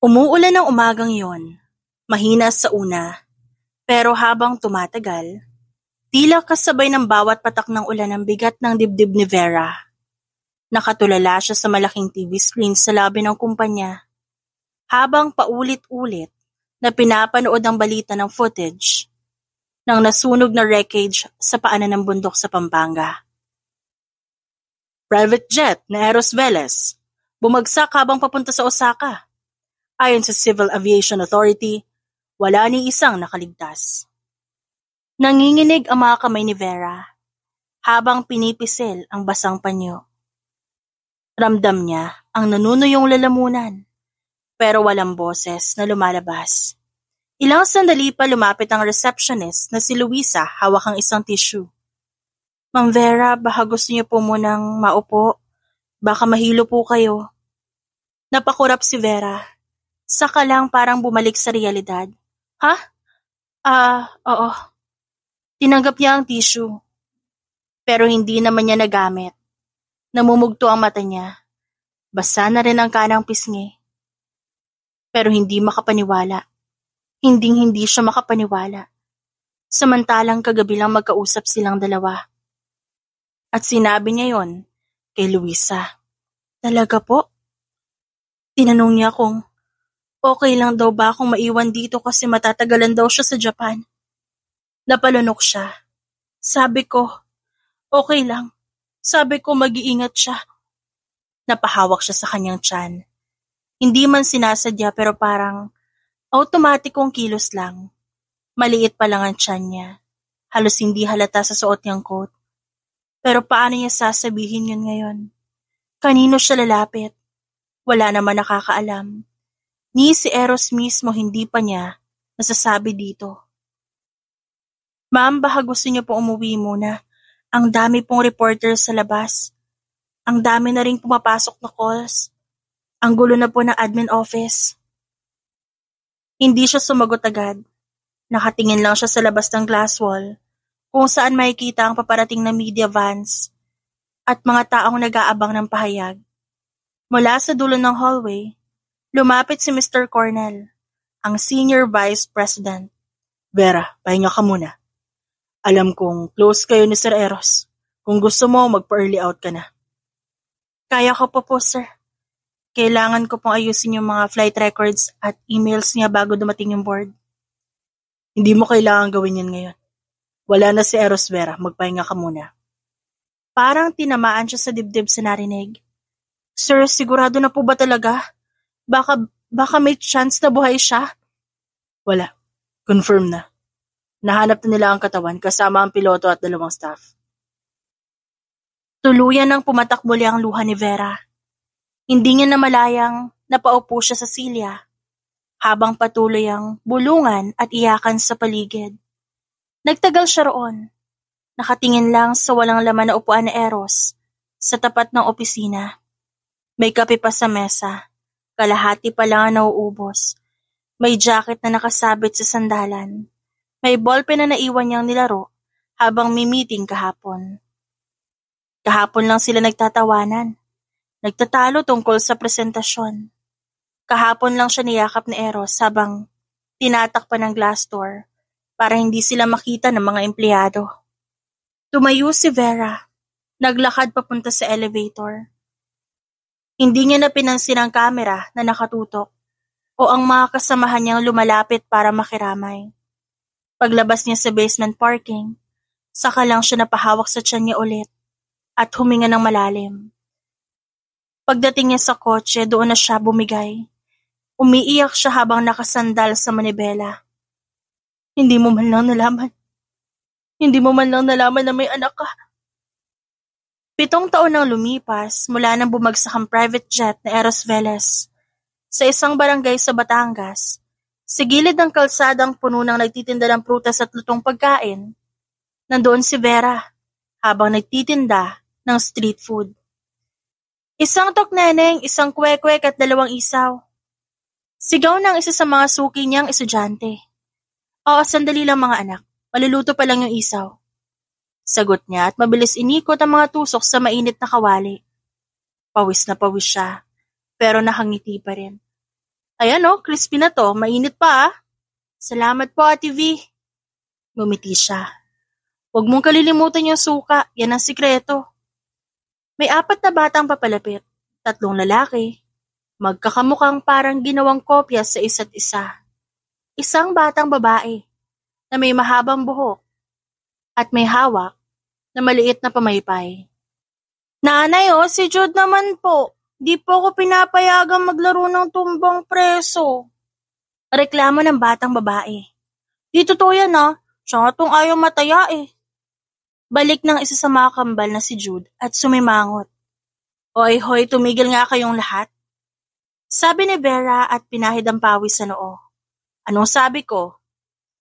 Umuulan ng umagang yon, mahina sa una, pero habang tumatagal, tila kasabay ng bawat patak ng ulan ang bigat ng dibdib ni Vera. Nakatulala siya sa malaking TV screen sa labi ng kumpanya, habang paulit-ulit na pinapanood ang balita ng footage ng nasunog na wreckage sa paanan ng bundok sa Pampanga. Private jet na Eros Velez bumagsak habang papunta sa Osaka. Ayon sa Civil Aviation Authority, wala ni isang nakaligtas. Nanginginig ang mga kamay ni Vera habang pinipisil ang basang panyo. Ramdam niya ang nanunuyong lalamunan, pero walang boses na lumalabas. Ilang sandali pa lumapit ang receptionist na si Luisa hawak ang isang tissue. Ma'am Vera, baka gusto niyo po munang maupo. Baka mahilo po kayo. Napakurap si Vera. Saka lang parang bumalik sa realidad. Ha? Oo. Tinanggap niya ang tissue. Pero hindi naman niya nagamit. Namumugto ang mata niya. Basa na rin ang kanang pisngi. Pero hindi makapaniwala. Hinding-hindi siya makapaniwala. Samantalang kagabi lang magkausap silang dalawa. At sinabi niya yon kay Luisa. Talaga po? Tinanong niya kung okay lang daw ba akong maiwan dito kasi matatagalan daw siya sa Japan. Napalunok siya. Sabi ko, okay lang. Sabi ko mag-iingat siya. Napahawak siya sa kanyang tiyan. Hindi man sinasadya pero parang automatikong kilos lang. Maliit pa lang ang tiyan niya. Halos hindi halata sa suot niyang coat. Pero paano niya sasabihin yun ngayon? Kanino siya lalapit? Wala naman nakakaalam. Ni si Eros mismo hindi pa niya nasasabi dito. Ma'am, baka gusto niyo pong umuwi muna. Ang dami pong reporters sa labas. Ang dami na ring pumapasok na calls. Ang gulo na po ng admin office. Hindi siya sumagot agad. Nakatingin lang siya sa labas ng glass wall kung saan makikita ang paparating na media vans at mga taong nag-aabang ng pahayag. Mula sa dulo ng hallway, lumapit si Mr. Cornell, ang Senior Vice President. Vera, pahinga ka muna. Alam kong close kayo ni Sir Eros. Kung gusto mo, magpa-early out ka na. Kaya ko po, sir. Kailangan ko pong ayusin yung mga flight records at emails niya bago dumating yung board. Hindi mo kailangan gawin yan ngayon. Wala na si Eros, Vera. Magpahinga ka muna. Parang tinamaan siya sa dibdib sa narinig. Sir, sigurado na po ba talaga? Baka may chance na buhay siya? Wala. Confirm na. Nahanap na nila ang katawan kasama ang piloto at dalawang staff. Tuluyan nang pumatak muli ang luha ni Vera. Hindi niya namalayang napaupo siya sa silya habang patuloy ang bulungan at iyakan sa paligid. Nagtagal siya roon. Nakatingin lang sa walang laman na upuan na Eros sa tapat ng opisina. May kape pa sa mesa. Kalahati pa lang ang nauubos. May jacket na nakasabit sa sandalan. May ballpen na naiwan niyang nilaro habang may meeting kahapon. Kahapon lang sila nagtatawanan. Nagtatalo tungkol sa presentasyon. Kahapon lang siya niyakap ni Eros habang tinatakpan ng glass door para hindi sila makita ng mga empleyado. Tumayo si Vera. Naglakad papunta sa elevator. Hindi niya napinansin ang kamera na nakatutok o ang mga kasamahan niyang lumalapit para makiramay. Paglabas niya sa basement parking, saka lang siya napahawak sa tiyan niya ulit at huminga ng malalim. Pagdating niya sa kotse, doon na siya bumigay. Umiiyak siya habang nakasandal sa manibela. Hindi mo man lang nalaman. Hindi mo man lang nalaman na may anak ka. 7 taon nang lumipas mula nang bumagsak ang private jet na Eros Velez sa isang barangay sa Batangas, sa gilid ng kalsadang puno ng nagtitinda ng prutas at lutong pagkain. Nandoon si Vera habang nagtitinda ng street food. Isang tokneneng, isang kwek-kwek at 2 isaw. Sigaw ng isa sa mga suki niyang estudyante. Oo, sandali lang mga anak. Maluluto pa lang yung isaw. Sagot niya at mabilis inikot ang mga tusok sa mainit na kawali. Pawis na pawis siya, pero nakangiti pa rin. Ayan o, crispy na to, mainit pa ah. Salamat po Ate V. Ngumiti siya. Huwag mong kalilimutan yung suka, yan ang sikreto. May 4 na batang papalapit, 3 lalaki. Magkakamukhang parang ginawang kopya sa isa't isa. Isang batang babae na may mahabang buhok at may hawak na maliit na pamaypay. Nanay si Jude naman po. Di po ako pinapayagang maglaro ng tumbang preso. Reklamo ng batang babae. Di totoo yan siya nga tong ayaw mataya eh. Balik ng isa sa mga kambal na si Jude at sumimangot. Hoy, tumigil nga kayong lahat. Sabi ni Vera at pinahid ang pawis sa noo. Anong sabi ko?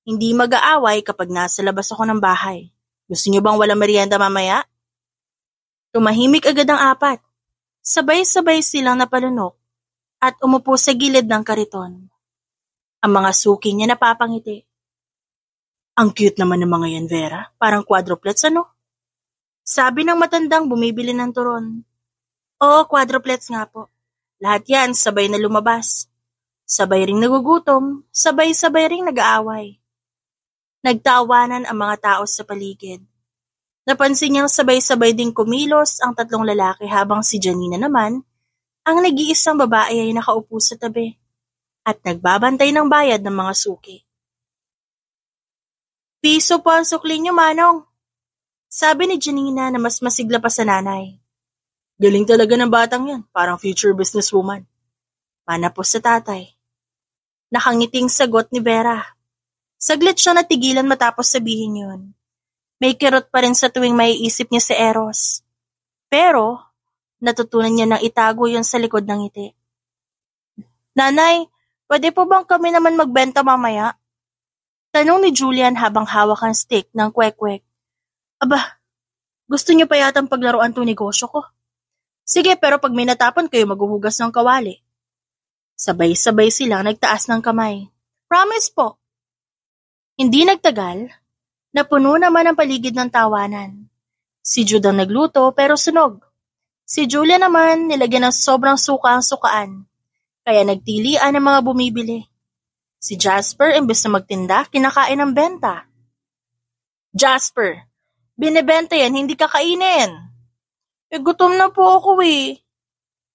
Hindi mag-aaway kapag nasa labas ako ng bahay. Gusto niyo bang walang merienda mamaya? Tumahimik agad ang 4. Sabay-sabay silang napalunok at umupo sa gilid ng kariton. Ang mga suki niya napapangiti. Ang cute naman ng mga yan, Vera. Parang quadruplets Sabi ng matandang bumibili ng turon. Oo, quadruplets nga po. Lahat yan sabay na lumabas. Sabay ring nagugutom, sabay-sabay ring nag-aaway. Nagtawanan ang mga tao sa paligid. Napansin niyang sabay-sabay ding kumilos ang 3 lalaki habang si Janina naman, ang nag-iisang babae ay nakaupo sa tabi at nagbabantay ng bayad ng mga suki. Piso po ang sukli niyo, Manong. Sabi ni Janina na mas masigla pa sa nanay. Galing talaga ng batang yan, parang future businesswoman. Manapos sa tatay. Nakangiting sagot ni Vera. Saglit siya natigilan matapos sabihin yun. May kirot pa rin sa tuwing maiisip niya si Eros. Pero, natutunan niya nang itago yun sa likod ng ngiti. Nanay, pwede po bang kami naman magbenta mamaya? Tanong ni Julian habang hawak ang stick ng kwek-kwek. Aba, gusto niyo pa yatang paglaruan tong negosyo ko? Sige, pero pag may natapon kayo maghuhugas ng kawali. Sabay-sabay silang nagtaas ng kamay. Promise po. Hindi nagtagal, napuno naman ang paligid ng tawanan. Si Jude ang nagluto pero sunog. Si Julia naman nilagyan ng sobrang suka ang sukaan, kaya nagtilian ang mga bumibili. Si Jasper imbes na magtinda, kinakain ang benta. Jasper, binibenta yan, hindi kakainin. Gutom na po ako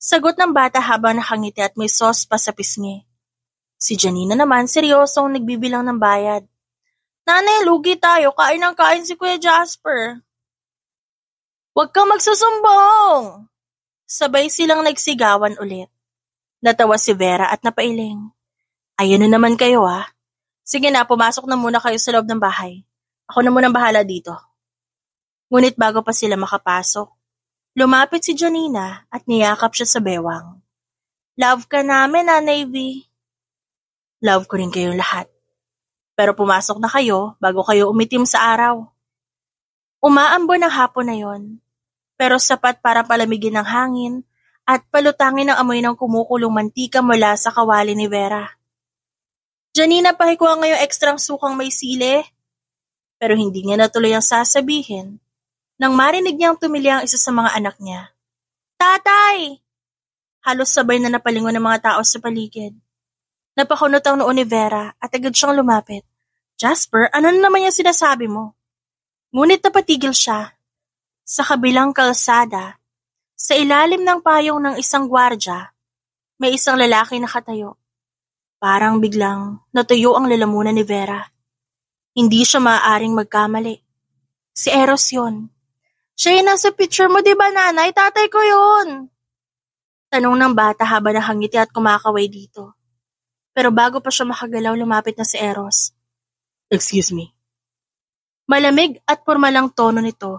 Sagot ng bata habang nakangiti at may sauce pa sa pisngi. Si Janina naman seryosong nagbibilang ng bayad. Nanay, lugi tayo, kain ng kain si Kuya Jasper. Huwag kang magsusumbong! Sabay silang nagsigawan ulit. Natawa si Vera at napailing. Ayan na naman kayo Sige na, pumasok na muna kayo sa loob ng bahay. Ako na munang bahala dito. Ngunit bago pa sila makapasok, lumapit si Janina at niyakap siya sa bewang. Love ka namin, Nanay V. Love ko rin kayong lahat. Pero pumasok na kayo bago kayo umitim sa araw. Umaambon ang hapon na yon, pero sapat para palamigin ng hangin at palutangin ang amoy ng kumukulong mantika mula sa kawali ni Vera. Janina, pahikuha ngayong ekstrang sukang may sili. Pero hindi niya natuloy ang sasabihin nang marinig niyang tumili ang isa sa mga anak niya. Tatay! Halos sabay na napalingon ng mga tao sa paligid. Napakunot ang noo ni Vera at agad siyang lumapit. Jasper, ano na naman yung sinasabi mo? Ngunit napatigil siya. Sa kabilang kalsada, sa ilalim ng payong ng isang gwardya, may isang lalaki nakatayo. Parang biglang natuyo ang lalamunan ni Vera. Hindi siya maaaring magkamali. Si Eros yun. Siya yung nasa picture mo, di ba nanay? Tatay ko yun. Tanong ng bata habang nakangiti at kumakaway dito. Pero bago pa siya makagalaw, lumapit na si Eros. Excuse me. Malamig at pormalang tono nito,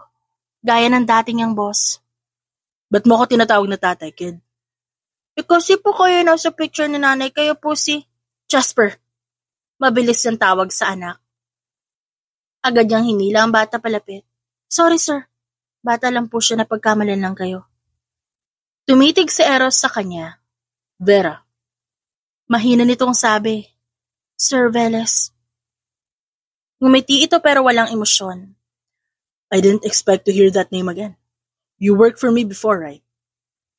gaya ng dating niyang boss. Ba't mo ako tinatawag na tatay, kid? Kasi po kayo nasa picture ni nanay, kayo po si Jasper. Mabilis yung tawag sa anak. Agad niyang hinila ang bata palapit. Sorry sir, bata lang po siya na pagkamalan lang kayo. Tumitig si Eros sa kanya. Vera. Mahina nitong sabi. Sir Veles. Ngumiti ito pero walang emosyon. I didn't expect to hear that name again. You worked for me before, right?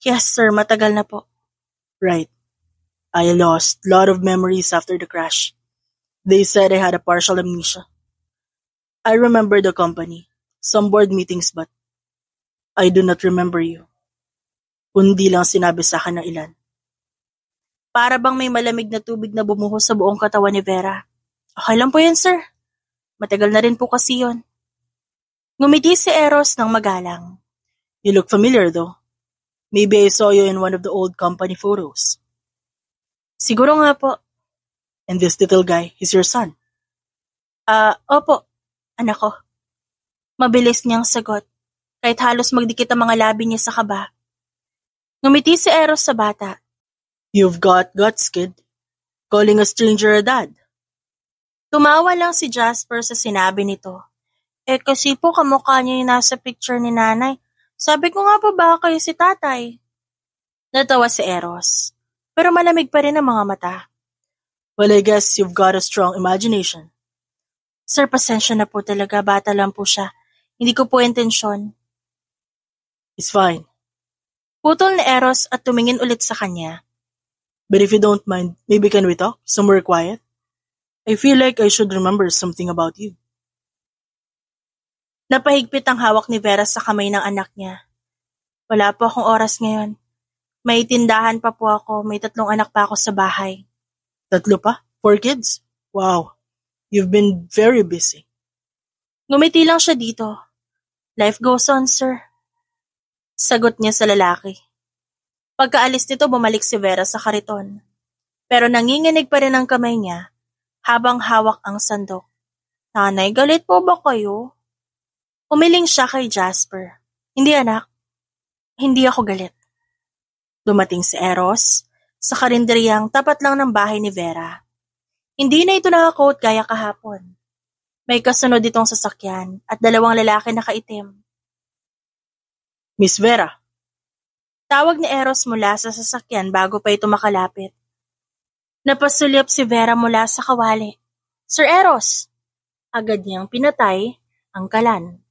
Yes sir, matagal na po. Right. I lost a lot of memories after the crash. They said I had a partial amnesia. I remember the company, some board meetings but I do not remember you. Kundi lang sinabi sa akin ng ilan. Para bang may malamig na tubig na bumuhos sa buong katawan ni Vera. Okay lang po yan, sir. Matagal na rin po kasi yon. Ngumiti si Eros ng magalang. You look familiar though. Maybe I saw you in one of the old company photos. Siguro nga po. And this little guy, he's your son? Opo. Anak ko. Mabilis niyang sagot. Kahit halos magdikit ang mga labi niya sa kaba. Ngumiti si Eros sa bata. You've got guts, kid. Calling a stranger a dad. Tumawa lang si Jasper sa sinabi nito. Kasi po kamukha niya yung nasa picture ni nanay. Sabi ko nga po ba kayo si tatay? Natawa si Eros. Pero malamig pa rin ang mga mata. Well, I guess you've got a strong imagination. Sir, pasensya na po talaga. Bata lang po siya. Hindi ko po intensyon. It's fine. Putol ni Eros at tumingin ulit sa kanya. But if you don't mind, maybe can we talk? Somewhere quiet? I feel like I should remember something about you. Napahigpit ang hawak ni Vera sa kamay ng anak niya. Wala po akong oras ngayon. May tindahan pa po ako, may 3 anak pa ako sa bahay. 3 pa? 4 kids? Wow, you've been very busy. Ngumiti lang siya dito. Life goes on, sir. Sagot niya sa lalaki. Pagkaalis nito, bumalik si Vera sa kariton. Pero nanginginig pa rin ang kamay niya habang hawak ang sandok. Nanay, galit po ba kayo? Umiling siya kay Jasper. Hindi anak, hindi ako galit. Dumating si Eros sa karinderyang tapat lang ng bahay ni Vera. Hindi na ito nakakoat gaya kahapon. May kasunod itong sasakyan at 2 lalaki na kaitim. Miss Vera. Tawag ni Eros mula sa sasakyan bago pa ito makalapit. Napasulyap si Vera mula sa kawali. Sir Eros! Agad niyang pinatay ang kalan.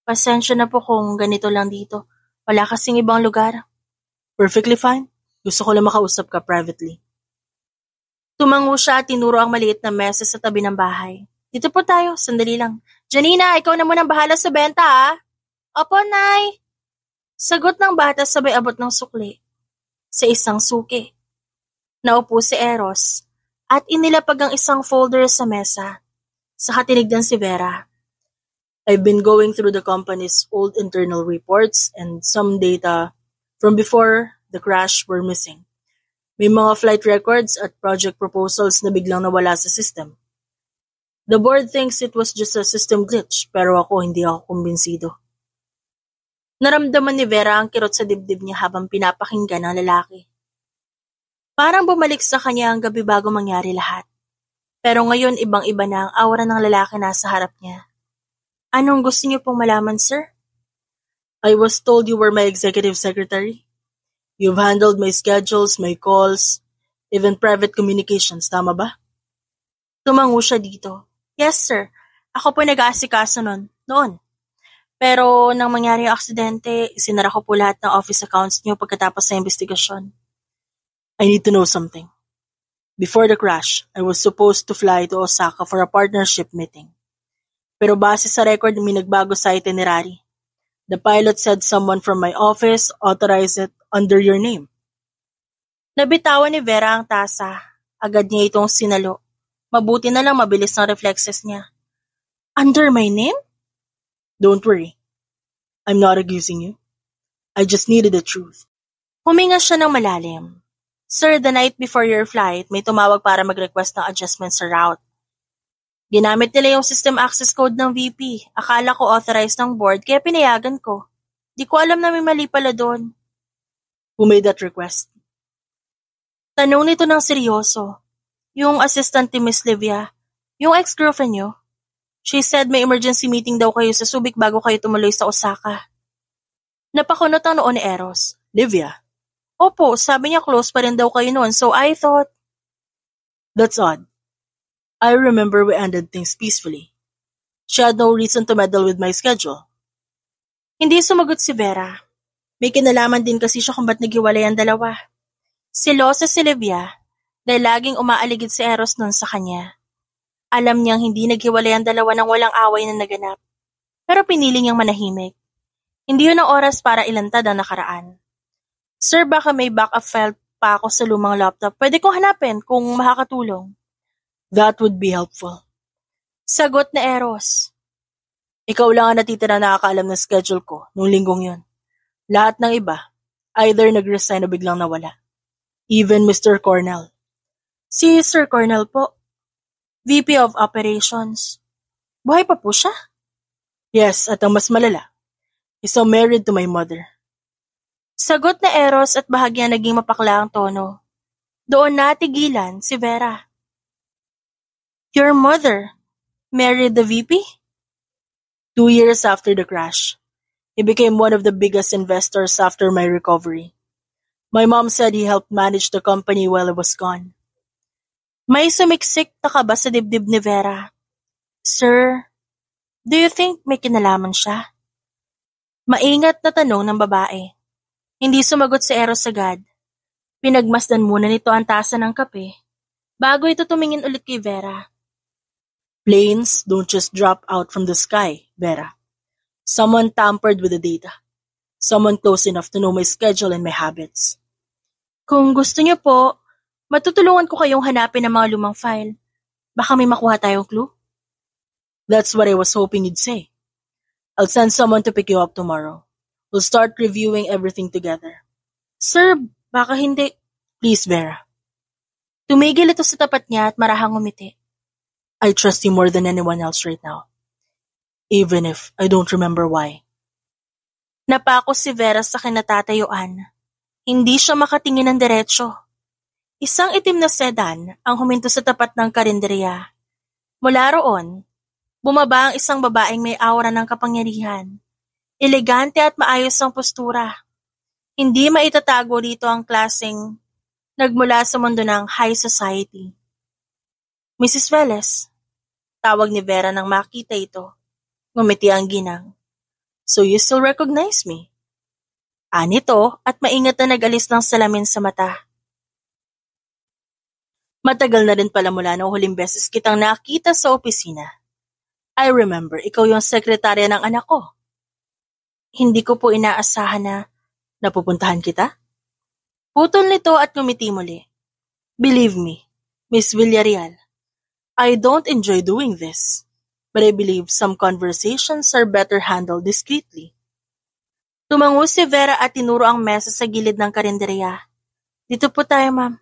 Pasensya na po kung ganito lang dito. Wala kasing ibang lugar. Perfectly fine. Gusto ko lang makausap ka privately. Tumango siya at tinuro ang maliit na mesa sa tabi ng bahay. Dito po tayo, sandali lang. Janina, ikaw na munang bahala sa benta ah. Opo, Nay. Sagot ng bata sabay abot ng sukli. Sa isang suki. Naupo si Eros at inilapag ang isang folder sa mesa. Saka tinignan si Vera. I've been going through the company's old internal reports and some data from before the crash were missing. May mga flight records at project proposals na biglang nawala sa system. The board thinks it was just a system glitch pero hindi ako kumbinsido. Naramdaman ni Vera ang kirot sa dibdib niya habang pinapakinggan ng lalaki. Parang bumalik sa kanya ang gabi bago mangyari lahat. Pero ngayon ibang-iba na ang aura ng lalaki nasa harap niya. Anong gusto niyo pong malaman, sir? I was told you were my executive secretary. You've handled my schedules, my calls, even private communications, tama ba? Tumango siya dito. Yes, sir. Ako po nag-aasikaso noon. Pero nang mangyari ang aksidente, isinara ko po lahat ng office accounts niyo pagkatapos ng investigasyon. I need to know something. Before the crash, I was supposed to fly to Osaka for a partnership meeting. Pero base sa record, may nagbago sa itinerary. The pilot said someone from my office authorized it under your name. Nabitawan ni Vera ang tasa. Agad niya itong sinalo. Mabuti na lang mabilis ang reflexes niya. Under my name? Don't worry. I'm not accusing you. I just needed the truth. Huminga siya ng malalim. Sir, the night before your flight, may tumawag para mag-request ng adjustment sa route. Ginamit nila yung system access code ng VP. Akala ko authorized ng board kaya pinayagan ko. Di ko alam na may mali pala doon. Who made that request? Tanong nito ng seryoso. Yung assistant ni Miss Livia. Yung ex-girlfriend niyo. She said may emergency meeting daw kayo sa Subic bago kayo tumuloy sa Osaka. Napakunot ang noon ni Eros. Livia? Opo, sabi niya close pa rin daw kayo noon so I thought... That's odd. I remember we ended things peacefully. She had no reason to meddle with my schedule. Hindi sumagot si Vera. May kinalaman din kasi siya kung ba't naghiwalay ang dalawa. Selosa si Livia dahil laging umaaligid si Eros nun sa kanya. Alam niyang hindi naghiwalay ang dalawa ng walang away na naganap, pero pinili niyang manahimik. Hindi yun ang oras para ilantad ang nakaraan. Sir, baka may backup file pa ako sa lumang laptop. Pwede kong hanapin kung makakatulong. That would be helpful. Sagot na Eros. Ikaw lang ang natitira nakakaalam ng schedule ko nung linggong yun. Lahat ng iba, either nag-resign o biglang nawala. Even Mr. Cornell. Si Sir Cornell po, VP of Operations. Buhay pa po siya? Yes, at ang mas malala, he's so married to my mother. Sagot na Eros at bahagya naging mapakla ang tono. Doon natigilan si Vera. Your mother married the VP? 2 years after the crash. He became one of the biggest investors after my recovery. My mom said he helped manage the company while I was gone. May sumiksik na kaba sa dibdib ni Vera. Sir, do you think may kinalaman siya? Maingat na tanong ng babae. Hindi sumagot si Eros agad. Pinagmasdan muna nito ang tasa ng kape bago ito tumingin ulit kay Vera. Planes don't just drop out from the sky, Vera. Someone tampered with the data. Someone close enough to know my schedule and my habits. Kung gusto niyo po, matutulungan ko kayong hanapin ang mga lumang file. Baka may makuha tayong clue. That's what I was hoping you'd say. I'll send someone to pick you up tomorrow. We'll start reviewing everything together. Sir, baka hindi. Please, Vera. Tumigil ito sa tapat niya at marahang umiti. I trust you more than anyone else right now. Even if I don't remember why. Napako si Vera sa kinatatayuan. Hindi siya makatingin ng diretsyo. Isang itim na sedan ang huminto sa tapat ng karinderya. Mula roon, bumaba ang isang babaeng may aura ng kapangyarihan. Elegante at maayos ang postura. Hindi maitatago dito ang klaseng nagmula sa mundo ng high society. Mrs. Velez, tawag ni Vera nang makita ito. Ngumiti ang ginang. So you still recognize me? Anito at maingat na nag-alis ng salamin sa mata. Matagal na rin pala mula nung huling beses kitang nakita sa opisina. I remember, ikaw yung sekretarya ng anak ko. Hindi ko po inaasahan na napupuntahan kita. Putol nito at ngumiti muli. Believe me, Miss Villarreal, I don't enjoy doing this, but I believe some conversations are better handled discreetly. Tumango si Vera at tinuro ang mesa sa gilid ng karinderya. Dito po tayo, ma'am.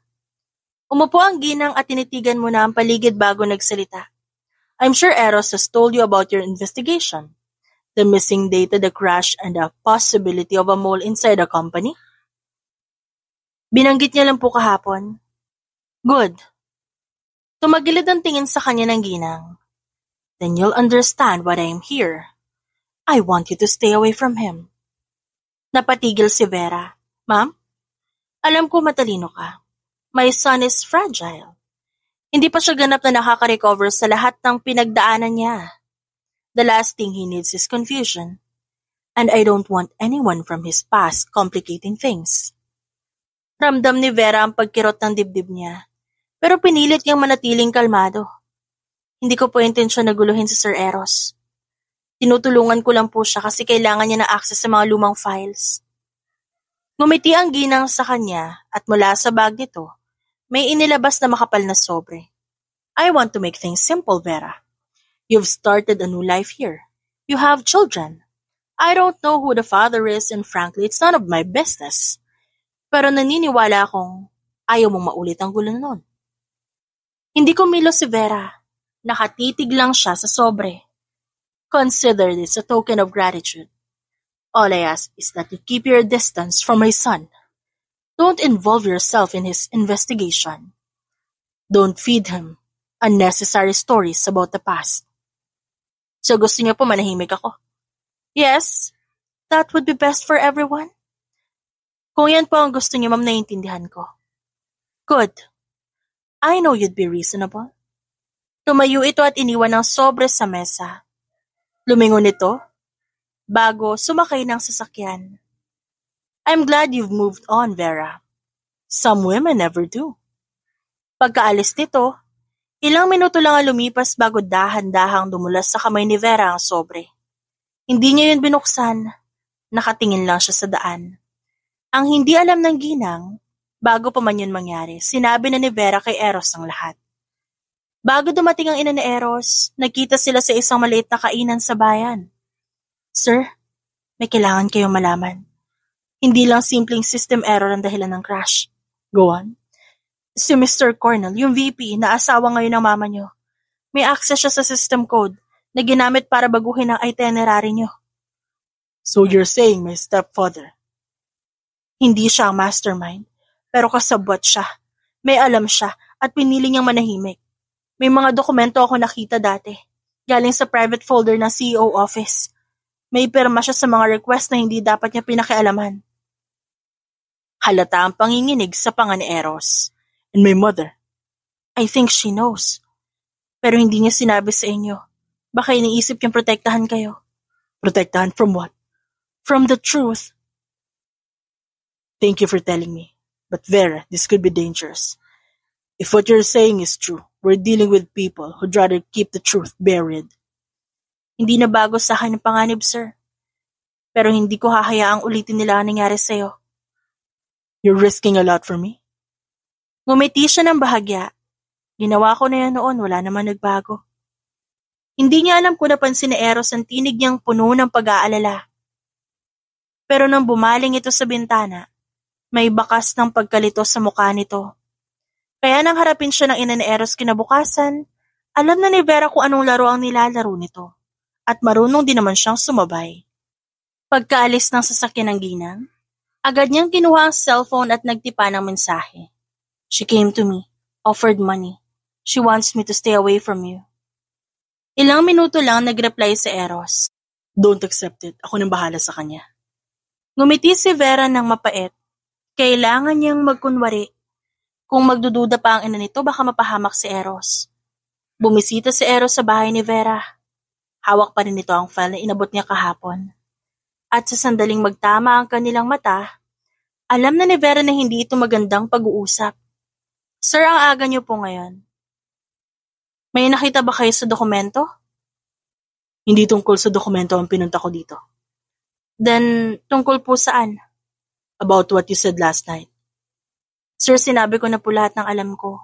Umupo ang ginang at tinitigan mo na ang paligid bago nagsalita. I'm sure Eros has told you about your investigation. The missing data, the crash, and the possibility of a mole inside the company? Binanggit niya lang po kahapon. Good. Tumagilid ang tingin sa kanya ng ginang. Then you'll understand why I'm here. I want you to stay away from him. Napatigil si Vera. Ma'am, alam ko matalino ka. My son is fragile. Hindi pa siya ganap na nakaka-recover sa lahat ng pinagdaanan niya. The last thing he needs is confusion. And I don't want anyone from his past complicating things. Ramdam ni Vera ang pagkirot ng dibdib niya, pero pinilit niyang manatiling kalmado. Hindi ko po intensyon na guluhin si Sir Eros. Tinutulungan ko lang po siya kasi kailangan niya ng access sa mga lumang files. Ngumiti ang ginang sa kanya at mula sa bag nito, may inilabas na makapal na sobre. I want to make things simple, Vera. You've started a new life here. You have children. I don't know who the father is and frankly, it's none of my business. Pero naniniwala akong ayaw mong maulit ang gulo noon. Hindi kumilo si Vera. Nakatitig lang siya sa sobre. Consider this a token of gratitude. All I ask is that you keep your distance from my son. Don't involve yourself in his investigation. Don't feed him unnecessary stories about the past. So gusto niyo po manahimik ako? Yes, that would be best for everyone. Kung yan po ang gusto niyo, ma'am, naiintindihan ko. Good. I know you'd be reasonable. Tumayo ito at iniwan ng sobre sa mesa. Lumingon ito bago sumakay ng sasakyan. I'm glad you've moved on, Vera. Some women never do. Pagkaalis nito, ilang minuto lang ang lumipas bago dahan-dahang dumulas sa kamay ni Vera ang sobre. Hindi niya yun binuksan, nakatingin lang siya sa daan. Ang hindi alam ng ginang, bago pa man yun mangyari, sinabi na ni Vera kay Eros ang lahat. Bago dumating ang ina ni Eros, nagkita sila sa isang maliit na kainan sa bayan. Sir, may kailangan kayong malaman. Hindi lang simpleng system error ang dahilan ng crash. Go on. Si Mr. Cornell, yung VP na asawa ngayon ng mama niyo, may access siya sa system code na ginamit para baguhin ang itinerary niyo. So you're saying my stepfather? Hindi siya ang mastermind, pero kasabwat siya. May alam siya at pinili niyang manahimik. May mga dokumento ako nakita dati, galing sa private folder ng CEO office. May pirma siya sa mga request na hindi dapat niya pinakialaman. Halata ang panginginig sa panga ni Eros. And my mother, I think she knows. Pero hindi niya sinabi sa inyo. Baka iniisip niyang protektahan kayo. Protektahan from what? From the truth. Thank you for telling me. But Vera, this could be dangerous. If what you're saying is true, we're dealing with people who'd rather keep the truth buried. Hindi na bago sa akin ang panganib, sir. Pero hindi ko hahayaang ulitin nila ang nangyari sa'yo. You're risking a lot for me? Ngumiti siya ng bahagya. Ginawa ko na yan noon, wala naman nagbago. Hindi niya alam kung napansin ni Eros ang tinig niyang puno ng pag-aalala. Pero nang bumaling ito sa bintana, may bakas ng pagkalito sa mukha nito. Kaya nang harapin siya ng ina ni Eros kinabukasan, alam na ni Vera kung anong laro ang nilalaro nito. At marunong din naman siyang sumabay. Pagkaalis ng sasakyan ng ginang, agad niyang kinuha ang cellphone at nagtipa ng mensahe. She came to me, offered money. She wants me to stay away from you. Ilang minuto lang nag-reply si Eros. Don't accept it. Ako nang bahala sa kanya. Ngumiti si Vera ng mapait. Kailangan niyang magkunwari. Kung magdududa pa ang ina nito, baka mapahamak si Eros. Bumisita si Eros sa bahay ni Vera. Hawak pa rin nito ang file na inabot niya kahapon. At sa sandaling magtama ang kanilang mata, alam na ni Vera na hindi ito magandang pag-uusap. Sir, ang aga niyo po ngayon. May nakita ba kayo sa dokumento? Hindi tungkol sa dokumento ang pinunta ko dito. Then, tungkol po saan? About what you said last night. Sir, sinabi ko na po lahat ng alam ko.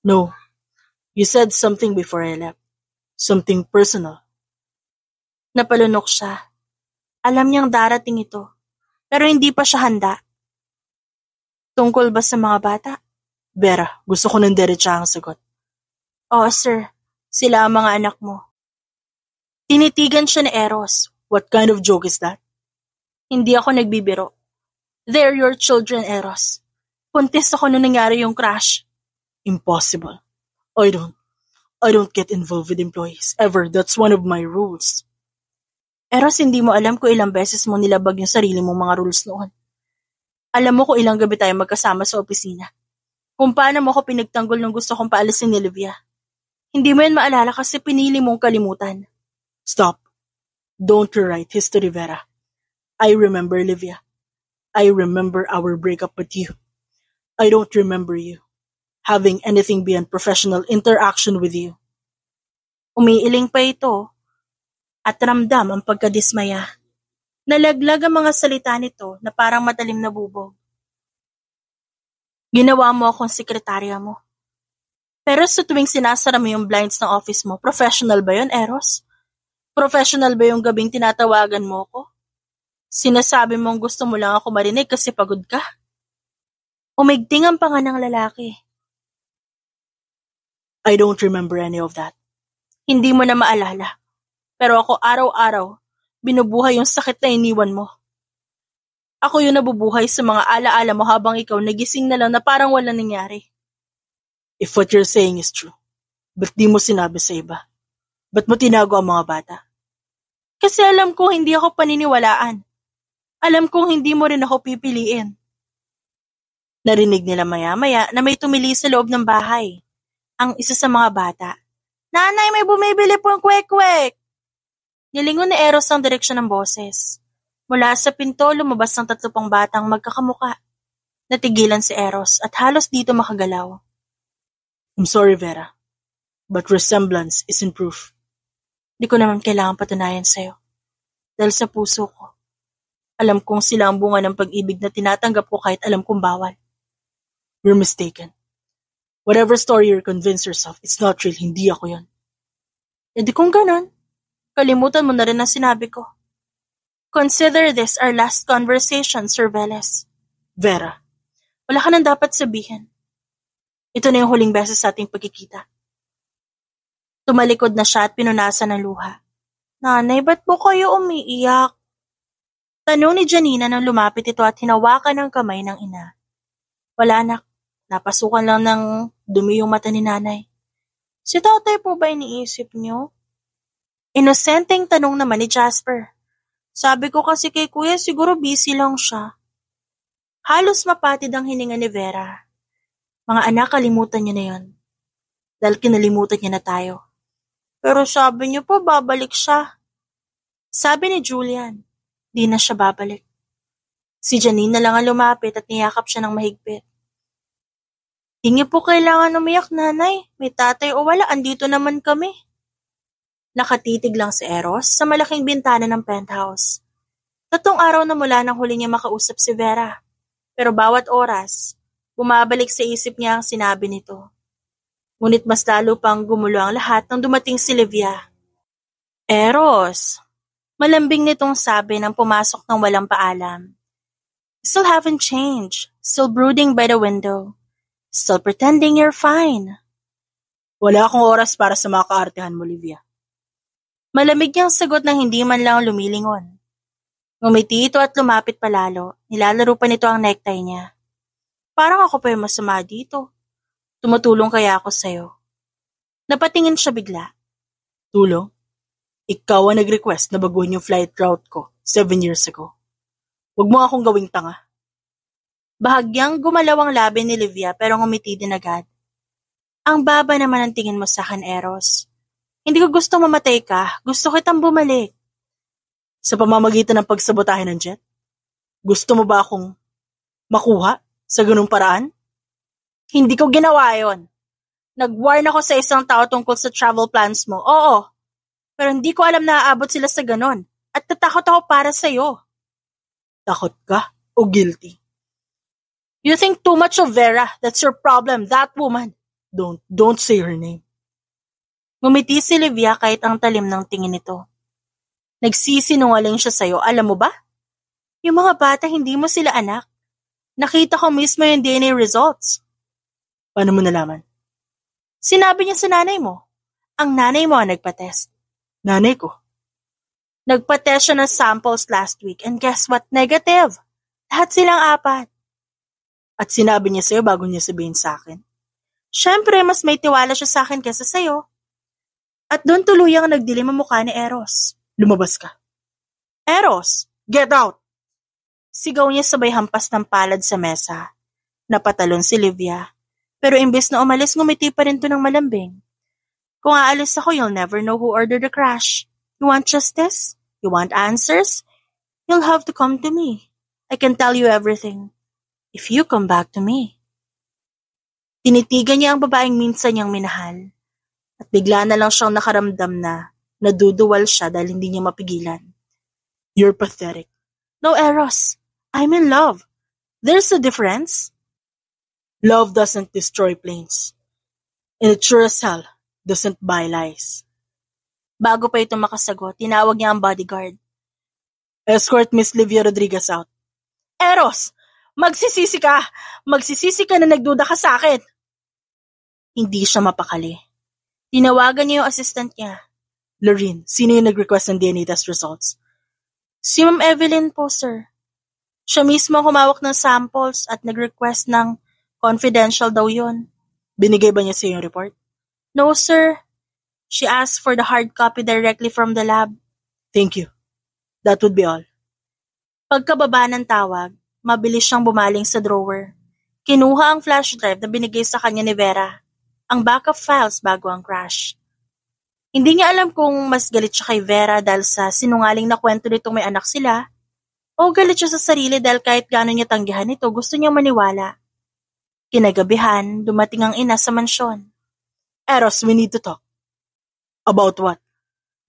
No. You said something before I left. Something personal. Napalunok siya. Alam niyang darating ito. Pero hindi pa siya handa. Tungkol ba sa mga bata? Vera, gusto ko ng diretsahang sagot. Oo, sir. Sila ang mga anak mo. Tinitigan siya ni Eros. What kind of joke is that? Hindi ako nagbibiro. They're your children, Eros. Puntis ako nung nangyari yung crash. Impossible. I don't get involved with employees. Ever. That's one of my rules. Eros, hindi mo alam kung ilang beses mo nilabag yung sarili mong mga rules noon. Alam mo kung ilang gabi tayo magkasama sa opisina. Kung paano mo ako pinagtanggol nung gusto kong paalisin ni Livia. Hindi mo yan maalala kasi pinili mong kalimutan. Stop. Don't rewrite history, Vera. I remember Livia. I remember our breakup with you. I don't remember you having anything beyond professional interaction with you. Umiiling pa ito at ramdam ang pagkadismaya. Nalaglag ang mga salita nito na parang matalim na bubog. Ginawa mo akong sekretarya mo. Pero sa tuwing sinasara mo yung blinds ng office mo, professional ba yun, Eros? Professional ba yung gabing tinatawagan mo ko? Sinasabi mong gusto mo lang ako marinig kasi pagod ka? Umigting ang panga ng lalaki. I don't remember any of that. Hindi mo na maalala. Pero ako araw-araw, binubuhay yung sakit na iniwan mo. Ako yung nabubuhay sa mga alaala mo habang ikaw nagising na lang na parang wala nangyari. If what you're saying is true, ba't di mo sinabi sa iba? Ba't mo tinago ang mga bata? Kasi alam kong hindi ako paniniwalaan. Alam kong hindi mo rin ako pipiliin. Narinig nila maya-maya na may tumili sa loob ng bahay. Ang isa sa mga bata. Nanay, may bumibili pong kwek-kwek! Nilingon ni Eros ang direksyon ng boses. Mula sa pinto, lumabas ang 3 pang batang magkakamuka. Natigilan si Eros at halos dito makagalaw. I'm sorry, Vera, but resemblance isn't proof. Di ko naman kailangan patunayan sa'yo. Dahil sa puso ko, alam kong sila ang bunga ng pag-ibig na tinatanggap ko kahit alam kong bawal. You're mistaken. Whatever story you're convinced yourself, it's not real, hindi ako yon. E di kung ganon, kalimutan mo na rin ang sinabi ko. Consider this our last conversation, Sir Velez. Vera, wala ka nang dapat sabihin. Ito na yung huling beses sa ating pagkikita. Tumalikod na siya at pinunasan ng luha. Nanay, ba't po kayo umiiyak? Tanong ni Janina nang lumapit ito at hinawakan ng kamay ng ina. Wala anak, napasukan lang ng dumi yung mata ni nanay. Si tatay po ba iniisip niyo? Inosenteng tanong naman ni Jasper. Sabi ko kasi kay kuya siguro busy lang siya. Halos mapatid ang hininga ni Vera. Mga anak, kalimutan niyo na yon. Dahil kinalimutan niya na tayo. Pero sabi niyo po babalik siya. Sabi ni Julian. Di na siya babalik. Si Janine na lang ang lumapit at niyakap siya ng mahigpit. Di niyo po kailangan umiyak, nanay. May tatay o wala, andito naman kami. Nakatitig lang si Eros sa malaking bintana ng penthouse. 3 araw na mula nang huli niya makausap si Vera. Pero bawat oras, bumabalik sa isip niya ang sinabi nito. Ngunit mas lalo pang gumulo ang lahat nang dumating si Livia. Eros! Malambing nitong sabi nang pumasok ng walang paalam. Still haven't changed. Still brooding by the window. Still pretending you're fine. Wala akong oras para sa mga kaartehan mo, Livia. Malamig niyang sagot nang hindi man lang lumilingon. Ngumiti ito at lumapit palalo. Nilalaro pa nito ang necktie niya. Parang ako pa yung masama dito. Tumutulong kaya ako sa'yo. Napatingin siya bigla. Tulong? Ikaw ang nag-request na baguhin yung flight route ko 7 years ago. Huwag mo akong gawing tanga. Bahagyang gumalaw ang labi ni Livia pero ngumiti din agad. Ang baba naman ang tingin mo sa akin, Eros. Hindi ko gusto mamatay ka. Gusto kitang bumalik. Sa pamamagitan ng pagsabotahe ng jet? Gusto mo ba akong makuha sa ganung paraan? Hindi ko ginawa yon. Nag-warn ako sa isang tao tungkol sa travel plans mo. Oo. Pero hindi ko alam na aabot sila sa ganon. At natakot ako para sa'yo. Takot ka o guilty? You think too much of Vera. That's your problem. That woman. Don't say her name. Ngumiti si Livia kahit ang talim ng tingin nito. Nagsisinungaling siya sa'yo. Alam mo ba? Yung mga bata, hindi mo sila anak. Nakita ko mismo yung DNA results. Paano mo nalaman? Sinabi niya sa nanay mo. Ang nanay mo ang nagpa-test. Nanay ko? Nagpa-test siya ng samples last week and guess what? Negative. Lahat silang 4. At sinabi niya sa'yo bago niya sabihin sa akin. Siyempre, mas may tiwala siya sa akin kesa sa'yo. At doon tuluyang nagdilim ang mukha ni Eros. Lumabas ka. Eros, get out! Sigaw niya sabay hampas ng palad sa mesa. Napatalon si Livia. Pero imbes na umalis, ngumiti pa rin to ng malambing. Kung aalis ako, you'll never know who ordered the crash. You want justice? You want answers? You'll have to come to me. I can tell you everything. If you come back to me. Tinitigan niya ang babaeng minsan niyang minahal. At bigla na lang siyang nakaramdam na naduduwal siya dahil hindi niya mapigilan. You're pathetic. No, Eros. I'm in love. There's a difference. Love doesn't destroy planes. And it sure as hell doesn't buy lies. Bago pa ito makasagot, tinawag niya ang bodyguard. Escort Miss Livia Rodriguez out. Eros! Magsisisi ka! Magsisisi ka na nagduda ka sa akin! Hindi siya mapakali. Tinawagan niya yung assistant niya. Lorene, sino yung nag-request ng DNA test results? Si Ma'am Evelyn po, sir. Siya mismo ang humawak ng samples at nag-request ng confidential daw yun. Binigay ba niya sa yung report? No, sir. She asked for the hard copy directly from the lab. Thank you. That would be all. Pagkababa ng tawag, mabilis siyang bumaling sa drawer. Kinuha ang flash drive na binigay sa kanya ni Vera, ang backup files bago ang crash. Hindi niya alam kung mas galit siya kay Vera dahil sa sinungaling na kwento nitong may anak sila, o galit siya sa sarili dahil kahit gano'n niya tanggihan ito, gusto niyang maniwala. Kinagabihan, dumating ang ina sa mansyon. Eros, we need to talk. About what?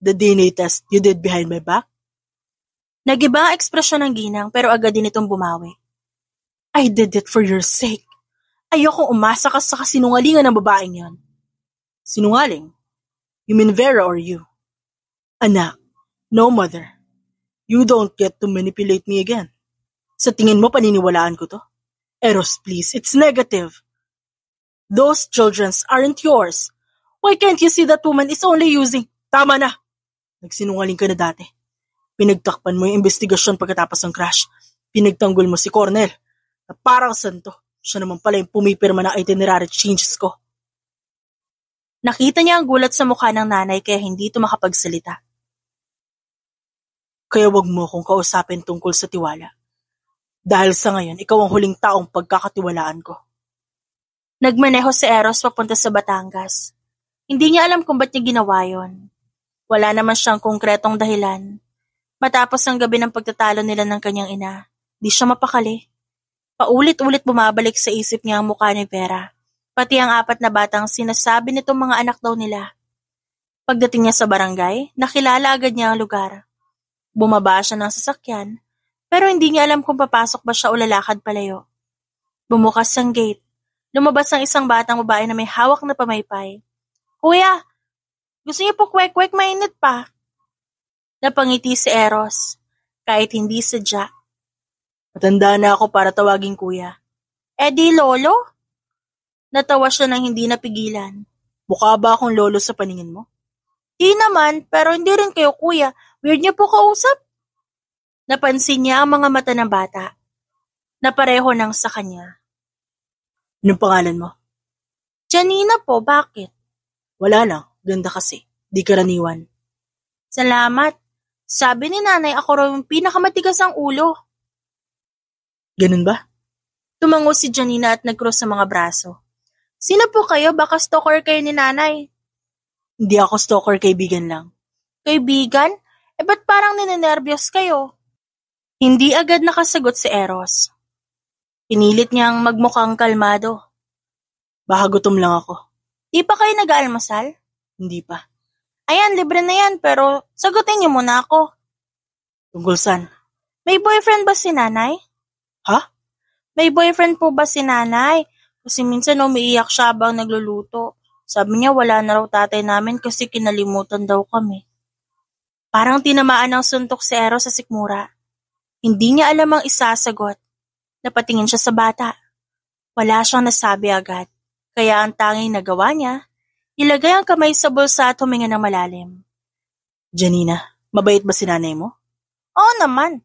The DNA test you did behind my back? Nagiba ang ekspresyon ng ginang pero agad din itong bumawi. I did it for your sake. Ayokong umasa ka sa kasinungalingan ng babaeng yon. Sinungaling? You mean Vera or you? Anak, no mother. You don't get to manipulate me again. Sa tingin mo paniniwalaan ko to? Eros, please, it's negative. Those children aren't yours. Why can't you see that woman is only using... Tama na! Nagsinungaling ka na dati. Pinagtakpan mo yung investigasyon pagkatapos ng crash. Pinagtanggol mo si Cornel. Na parang santo. Siya naman pala yung pumipirma ng itinerary changes ko. Nakita niya ang gulat sa mukha ng nanay kaya hindi ito makapagsalita. Kaya wag mo akong kausapin tungkol sa tiwala. Dahil sa ngayon, ikaw ang huling taong pagkakatiwalaan ko. Nagmaneho si Eros papunta sa Batangas. Hindi niya alam kung ba't niya ginawa yon. Wala naman siyang konkretong dahilan. Matapos ang gabi ng pagtatalo nila ng kanyang ina, di siya mapakali. Paulit-ulit bumabalik sa isip niya ang mukha ni Vera, pati ang 4 na batang sinasabi nitong mga anak daw nila. Pagdating niya sa barangay, nakilala agad niya ang lugar. Bumaba siya ng sasakyan, pero hindi niya alam kung papasok ba siya o lalakad palayo. Bumukas ang gate. Lumabas ang isang batang babae na may hawak na pamaypay. Kuya, gusto niyo po kwek-kwek, mainit pa. Napangiti si Eros, kahit hindi sadya. Matanda na ako para tawagin kuya. Di lolo? Natawa siya nang hindi napigilan. Mukha ba akong lolo sa paningin mo? Di naman, pero hindi rin kayo kuya. Weird niya po kausap. Napansin niya ang mga mata ng bata, na pareho nang sa kanya. Anong pangalan mo? Janina po, bakit? Wala lang, ganda kasi. Di karaniwan. Salamat. Sabi ni nanay ako raw yung pinakamatigas ang ulo. Ganun ba? Tumango si Janina at nag-cross sa mga braso. Sino po kayo? Baka stalker kayo ni nanay. Hindi ako stalker, kaibigan lang. Kaibigan? Ba't parang ninenervyos kayo? Hindi agad nakasagot si Eros. Pinilit niyang magmukhang kalmado. Baka gutom lang ako. Di pa kayo nag-aalmasal? Hindi pa. Ayan, libre na yan, pero sagutin niyo muna ako. Tungkol saan? May boyfriend ba si nanay? Ha? May boyfriend po ba si nanay? Kasi minsan umiiyak siya habang nagluluto. Sabi niya wala na raw tatay namin kasi kinalimutan daw kami. Parang tinamaan ng suntok si Eros sa sikmura. Hindi niya alam ang isasagot. Napatingin siya sa bata. Wala siyang nasabi agad. Kaya ang tanging nagawa niya, ilagay ang kamay sa bulsa at huminga ng malalim. Janina, mabait ba si nanay mo? Oo naman.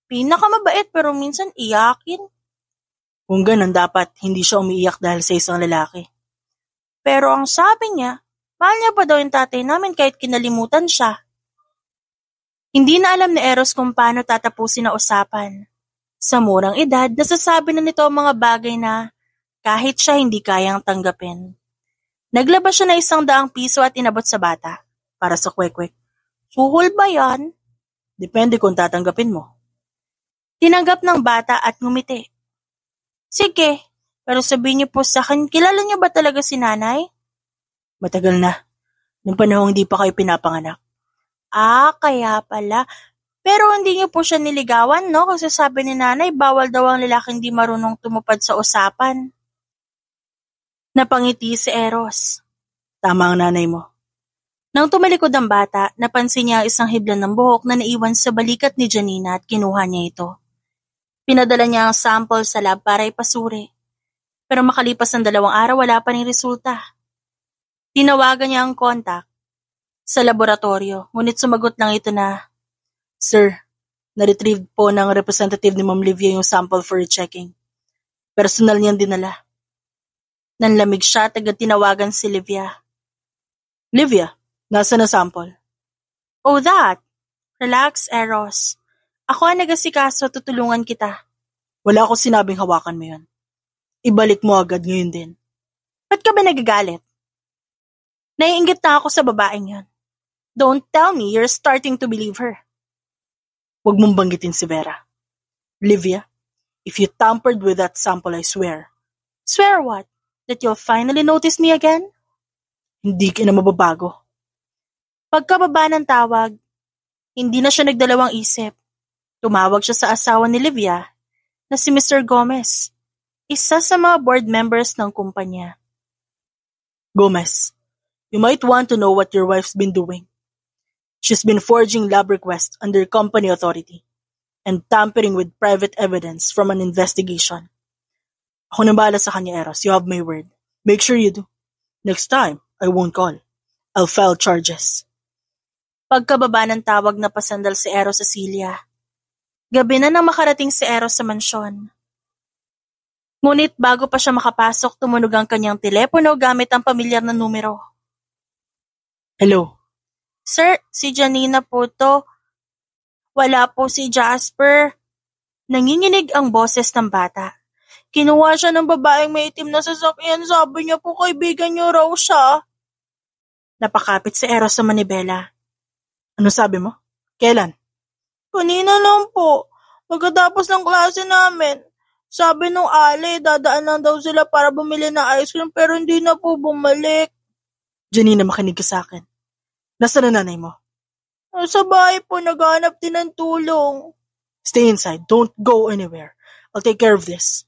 Pinakamabait pero minsan iyakin. Kung ganun dapat, hindi siya umiiyak dahil sa isang lalaki. Pero ang sabi niya, mahal niya pa daw yung tatay namin kahit kinalimutan siya. Hindi na alam ni Eros kung paano tatapusin ang usapan. Sa murang edad, nasasabi na nito ang mga bagay na kahit siya hindi kayang tanggapin. Naglabas siya ng 100 piso at inabot sa bata para sa kwek-kwek. Suhol ba yan? Depende kung tatanggapin mo. Tinanggap ng bata at ngumiti. Sige, pero sabihin niyo po sa akin, kilala niyo ba talaga si nanay? Matagal na. Nung panahong hindi pa kayo pinapanganak. Kaya pala. Pero hindi niyo po siya niligawan, no? Kasi sabi ni nanay, bawal daw ang lalaking di marunong tumupad sa usapan. Napangiti si Eros. Tama ang nanay mo. Nang tumalikod ang bata, napansin niya ang isang hibla ng buhok na naiwan sa balikat ni Janina at kinuha niya ito. Pinadala niya ang sample sa lab para ipasuri. Pero makalipas ng 2 araw, wala pa ring resulta. Tinawagan niya ang contact sa laboratorio, ngunit sumagot lang ito na, Sir, na-retrieve po ng representative ni Ma'am Livia yung sample for rechecking. Personal niyang dinala. Nanlamig siya at agad tinawagan si Livia. Livia, nasa na sample? Oh, that. Relax, Eros. Ako ang nagasikaso, tutulungan kita. Wala ako sinabing hawakan mo yun. Ibalik mo agad ngayon din. Ba't ka ba nagagalit? Naiinggit na ako sa babaeng yun. Don't tell me you're starting to believe her. Huwag mong banggitin si Vera. Livia, if you tampered with that sample, I swear. Swear what? That you'll finally notice me again? Hindi ka na mababago. Pagkababa ng tawag, hindi na siya nagdalawang isip. Tumawag siya sa asawa ni Livia na si Mr. Gomez, isa sa mga board members ng kumpanya. Gomez, you might want to know what your wife's been doing. She's been forging lab requests under company authority and tampering with private evidence from an investigation. Ako nang bahala sa kanya, Eros. You have my word. Make sure you do. Next time, I won't call. I'll file charges. Pagkababa ng tawag na pasandal si Eros sa Celia. Gabi na nang makarating si Eros sa mansyon. Ngunit bago pa siya makapasok, tumunog ang kanyang telepono gamit ang pamilyar na numero. Hello? Sir, si Janina po to. Wala po si Jasper. Nanginginig ang boses ng bata. Kinuha siya ng babaeng may itim na sasakyan. Sabi niya po kaibigan niyo raw siya. Napakapit si Eros sa manibela. Ano sabi mo? Kailan? Kanina lang po. Pagkatapos ng klase namin. Sabi nung Ale, dadaan lang daw sila para bumili ng ice cream pero hindi na po bumalik. Janina, makinig ka sa akin. Nasaan ang nanay mo? Sa bahay po, naghahanap din ng tulong. Stay inside. Don't go anywhere. I'll take care of this.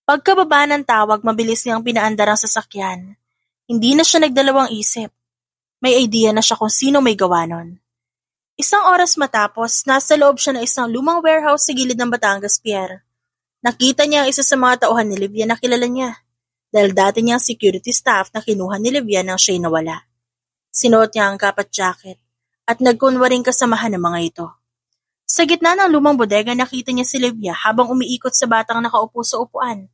Pagkababa ng tawag, mabilis niyang pinaandar ang sasakyan. Hindi na siya nagdalawang isip. May idea na siya kung sino may gawa nun. Isang oras matapos, nasa loob siya ng isang lumang warehouse sa gilid ng Batangas Pier. Nakita niya ang isa sa mga tauhan ni Livia na kilala niya. Dahil dati niyang security staff na kinuha ni Livia nang siya'y nawala. Sinuot niya ang kapat jacket at nagkunwaring kasamahan ng mga ito. Sa gitna ng lumang bodega, nakita niya si Livia habang umiikot sa batang nakaupo sa upuan.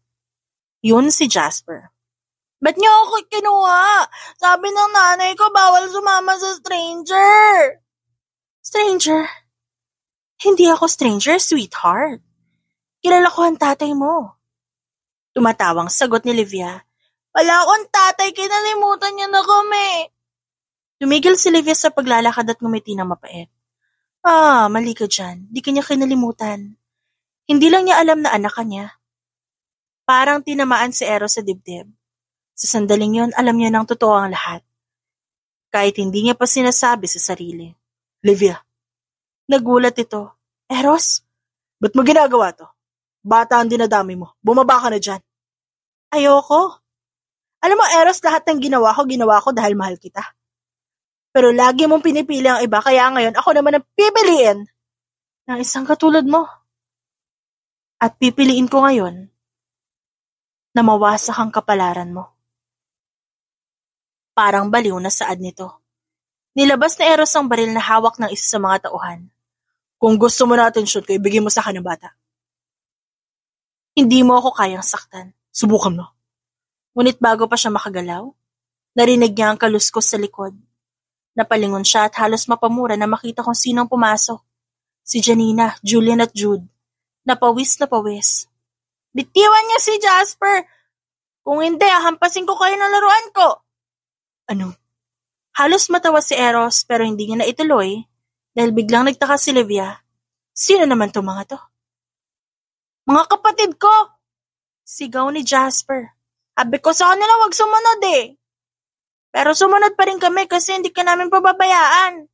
Yun si Jasper. Ba't niyo ako kinuha? Sabi ng nanay ko bawal sumama sa stranger. Stranger? Hindi ako stranger, sweetheart. Kilala ko ang tatay mo. Tumatawang sagot ni Livia. Wala akong tatay, kinalimutan niya na kami. Tumigil si Livia sa paglalakad at ngumiti ng mapait. Mali ka dyan. Di kanya kinalimutan. Hindi lang niya alam na anak ka niya. Parang tinamaan si Eros sa dibdib. Sa sandaling yon, alam niya ng totoo ang lahat. Kahit hindi niya pa sinasabi sa sarili. Livia. Nagulat ito. Eros? Ba't mo ginagawa to? Bata ang dinadami mo. Bumaba ka na dyan. Ayoko. Alam mo, Eros, lahat ng ginawa ko dahil mahal kita. Pero lagi mong pinipili ang iba, kaya ngayon ako naman ang pipiliin ng isang katulad mo. At pipiliin ko ngayon na mawasak ang kapalaran mo. Parang baliw na saad nito. Nilabas na Eros ang baril na hawak ng isa sa mga tauhan. Kung gusto mo na atensyon ko, ibigay mo sa akin ng bata. Hindi mo ako kayang saktan. Subukan mo. Ngunit bago pa siya makagalaw, narinig niya ang kaluskos sa likod. Napalingon siya at halos mapamura na makita kung sinong pumasok. Si Janina, Julian at Jude. Napawis na pawis. Bitiwan niya si Jasper! Kung hindi, hampasin ko kayo ng laruan ko! Ano? Halos matawa si Eros pero hindi niya na ituloy dahil biglang nagtaka si Livia. Sino naman to mga to? Mga kapatid ko! Sigaw ni Jasper. Sabi ko sa kanila wag sumunod eh. Pero sumunod pa rin kami kasi hindi ka namin pababayaan.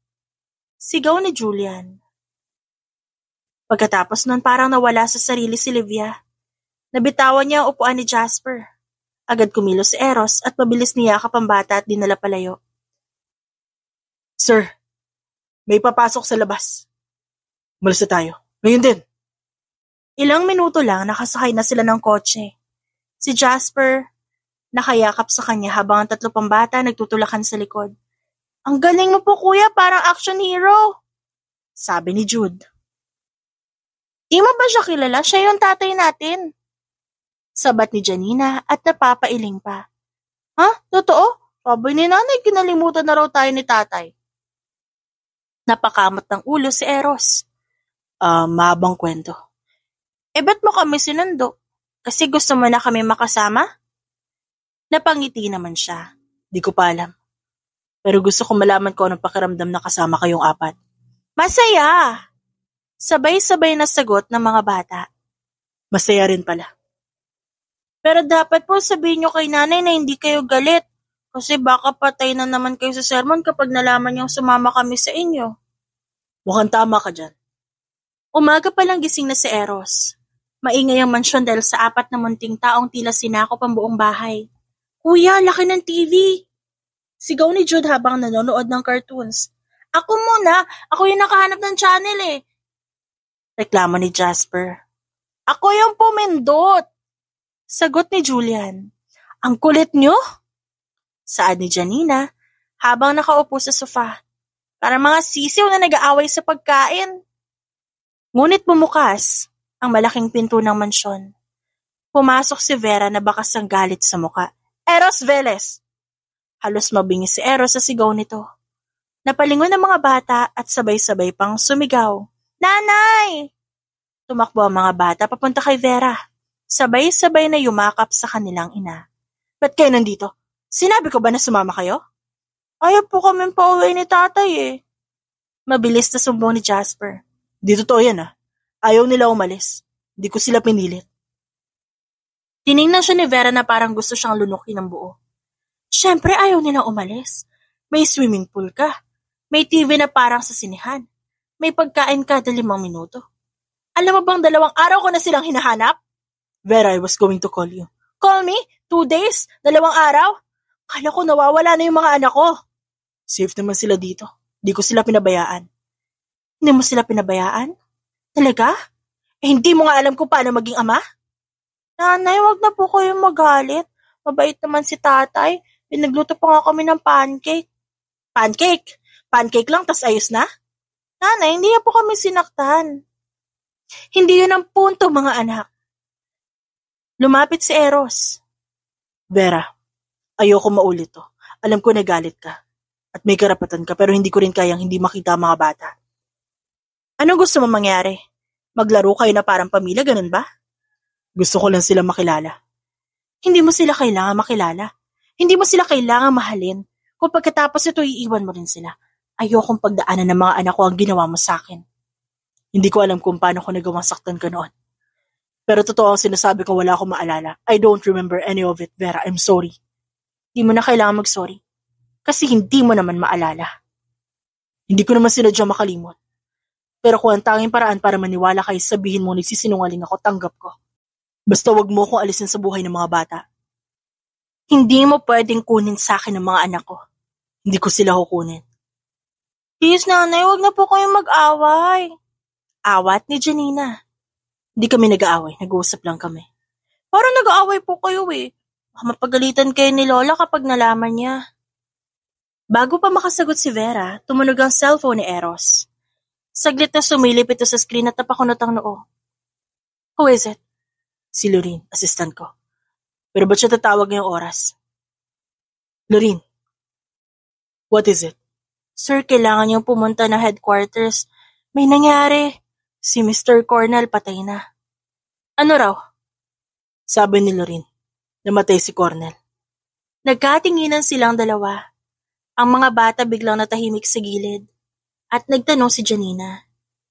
Sigaw ni Julian. Pagkatapos nun parang nawala sa sarili si Livia. Nabitawan niya ang upuan ni Jasper. Agad kumilos si Eros at mabilis niyakap ang bata at dinala palayo. Sir, may papasok sa labas. Umalis na tayo. Ngayon din. Ilang minuto lang nakasakay na sila ng kotse. Si Jasper nakayakap sa kanya habang ang tatlo pang bata nagtutulakan sa likod. Ang galing mo po kuya, parang action hero. Sabi ni Jude. Di mo ba siya kilala? Siya yung tatay natin. Sabat ni Janina at napapailing pa. Ha? Totoo? Sabi ni nanay, kinalimutan na raw tayo ni tatay. Napakamot ng ulo si Eros. Mahabang kwento. Ba't mo kami sinundo? Kasi gusto mo na kami makasama? Napangiti naman siya. Di ko pa alam. Pero gusto ko malaman ko anong pakiramdam na kasama kayong apat. Masaya! Sabay-sabay na sagot ng mga bata. Masaya rin pala. Pero dapat po sabihin nyo kay nanay na hindi kayo galit. Kasi baka patay na naman kayo sa sermon kapag nalaman niyang sumama kami sa inyo. Mukhang tama ka dyan. Umaga pa lang gising na si Eros. Maingay ang mansyon dahil sa 4 na munting taong tila sinakop ang buong bahay. Kuya, laki ng TV! Sigaw ni Jude habang nanonood ng cartoons. Ako muna! Ako yung nakahanap ng channel eh! Reklamo ni Jasper. Ako yung pumindot! Sagot ni Julian. Ang kulit nyo? Saad ni Janina habang nakaupo sa sofa. Para mga sisiw na nag-aaway sa pagkain. Ngunit bumukas ang malaking pinto ng mansyon. Pumasok si Vera na bakas ang galit sa muka. Eros Velez! Halos mabingis si Eros sa sigaw nito. Napalingon ang mga bata at sabay-sabay pang sumigaw. Nanay! Tumakbo ang mga bata papunta kay Vera. Sabay-sabay na yumakap sa kanilang ina. Ba't kayo nandito? Sinabi ko ba na sumama kayo? Ayaw po kami pauwi ni tatay eh. Mabilis na sumbong ni Jasper. Di totoo yan ah. Ayaw nila umalis. Di ko sila pinilit. Tiningnan siya ni Vera na parang gusto siyang lunukin ng buo. Siyempre ayaw nila umalis. May swimming pool ka. May TV na parang sa sinehan. May pagkain kada 5 minuto. Alam mo bang 2 araw ko na silang hinahanap? Vera, I was going to call you. Call me? 2 days? 2 araw? Kala ko nawawala na yung mga anak ko. Safe naman sila dito. Di ko sila pinabayaan. Hindi mo sila pinabayaan? Talaga? Hindi mo nga alam kung paano maging ama? Nanay, wag na po kayong magalit. Mabait naman si tatay. Pinagluto pa nga kami ng pancake. Pancake? Pancake lang tas ayos na? Nanay, hindi na po kami sinaktan. Hindi yun ang punto, mga anak. Lumapit si Eros. Vera, ayoko maulit to. Alam ko nagalit ka. At may karapatan ka pero hindi ko rin kayang hindi makita ang mga bata. Anong gusto mo mangyari? Maglaro kayo na parang pamilya, ganun ba? Gusto ko lang sila makilala. Hindi mo sila kailangan makilala. Hindi mo sila kailangan mahalin. Kung pagkatapos ito iiwan mo rin sila. Ayokong pagdaanan ng mga anak ko ang ginawa mo sa akin. Hindi ko alam kung paano ko nagawang saktan ka noon. Pero totoo ang sinasabi ko, wala akong maalala. I don't remember any of it, Vera. I'm sorry. Hindi mo na kailangan mag-sorry. Kasi hindi mo naman maalala. Hindi ko naman sinadya makalimot. Pero kung ang tanging paraan para maniwala kayo sabihin mo nagsisinungaling ako, tanggap ko. Basta wag mo akong alisin sa buhay ng mga bata. Hindi mo pwedeng kunin sa akin ng mga anak ko. Hindi ko sila kukunin. Please, nanay, wag na po kayong mag-away. Awat ni Janina. Hindi kami nag-aaway, nag-uusap lang kami. Parang nag-aaway po kayo eh. Mapagalitan kayo ni Lola kapag nalaman niya. Bago pa makasagot si Vera, tumunog ang cellphone ni Eros. Saglit na sumilip ito sa screen at napakunot ang noo. Who is it? Si Lorene, assistant ko. Pero ba't siya tatawag ngayong oras? Lorene, what is it? Sir, kailangan niyong pumunta na headquarters. May nangyari. Si Mr. Cornell patay na. Ano raw? Sabi ni Lorene, namatay si Cornell. Nagkatinginan silang dalawa. Ang mga bata biglang natahimik sa gilid. At nagtanong si Janina,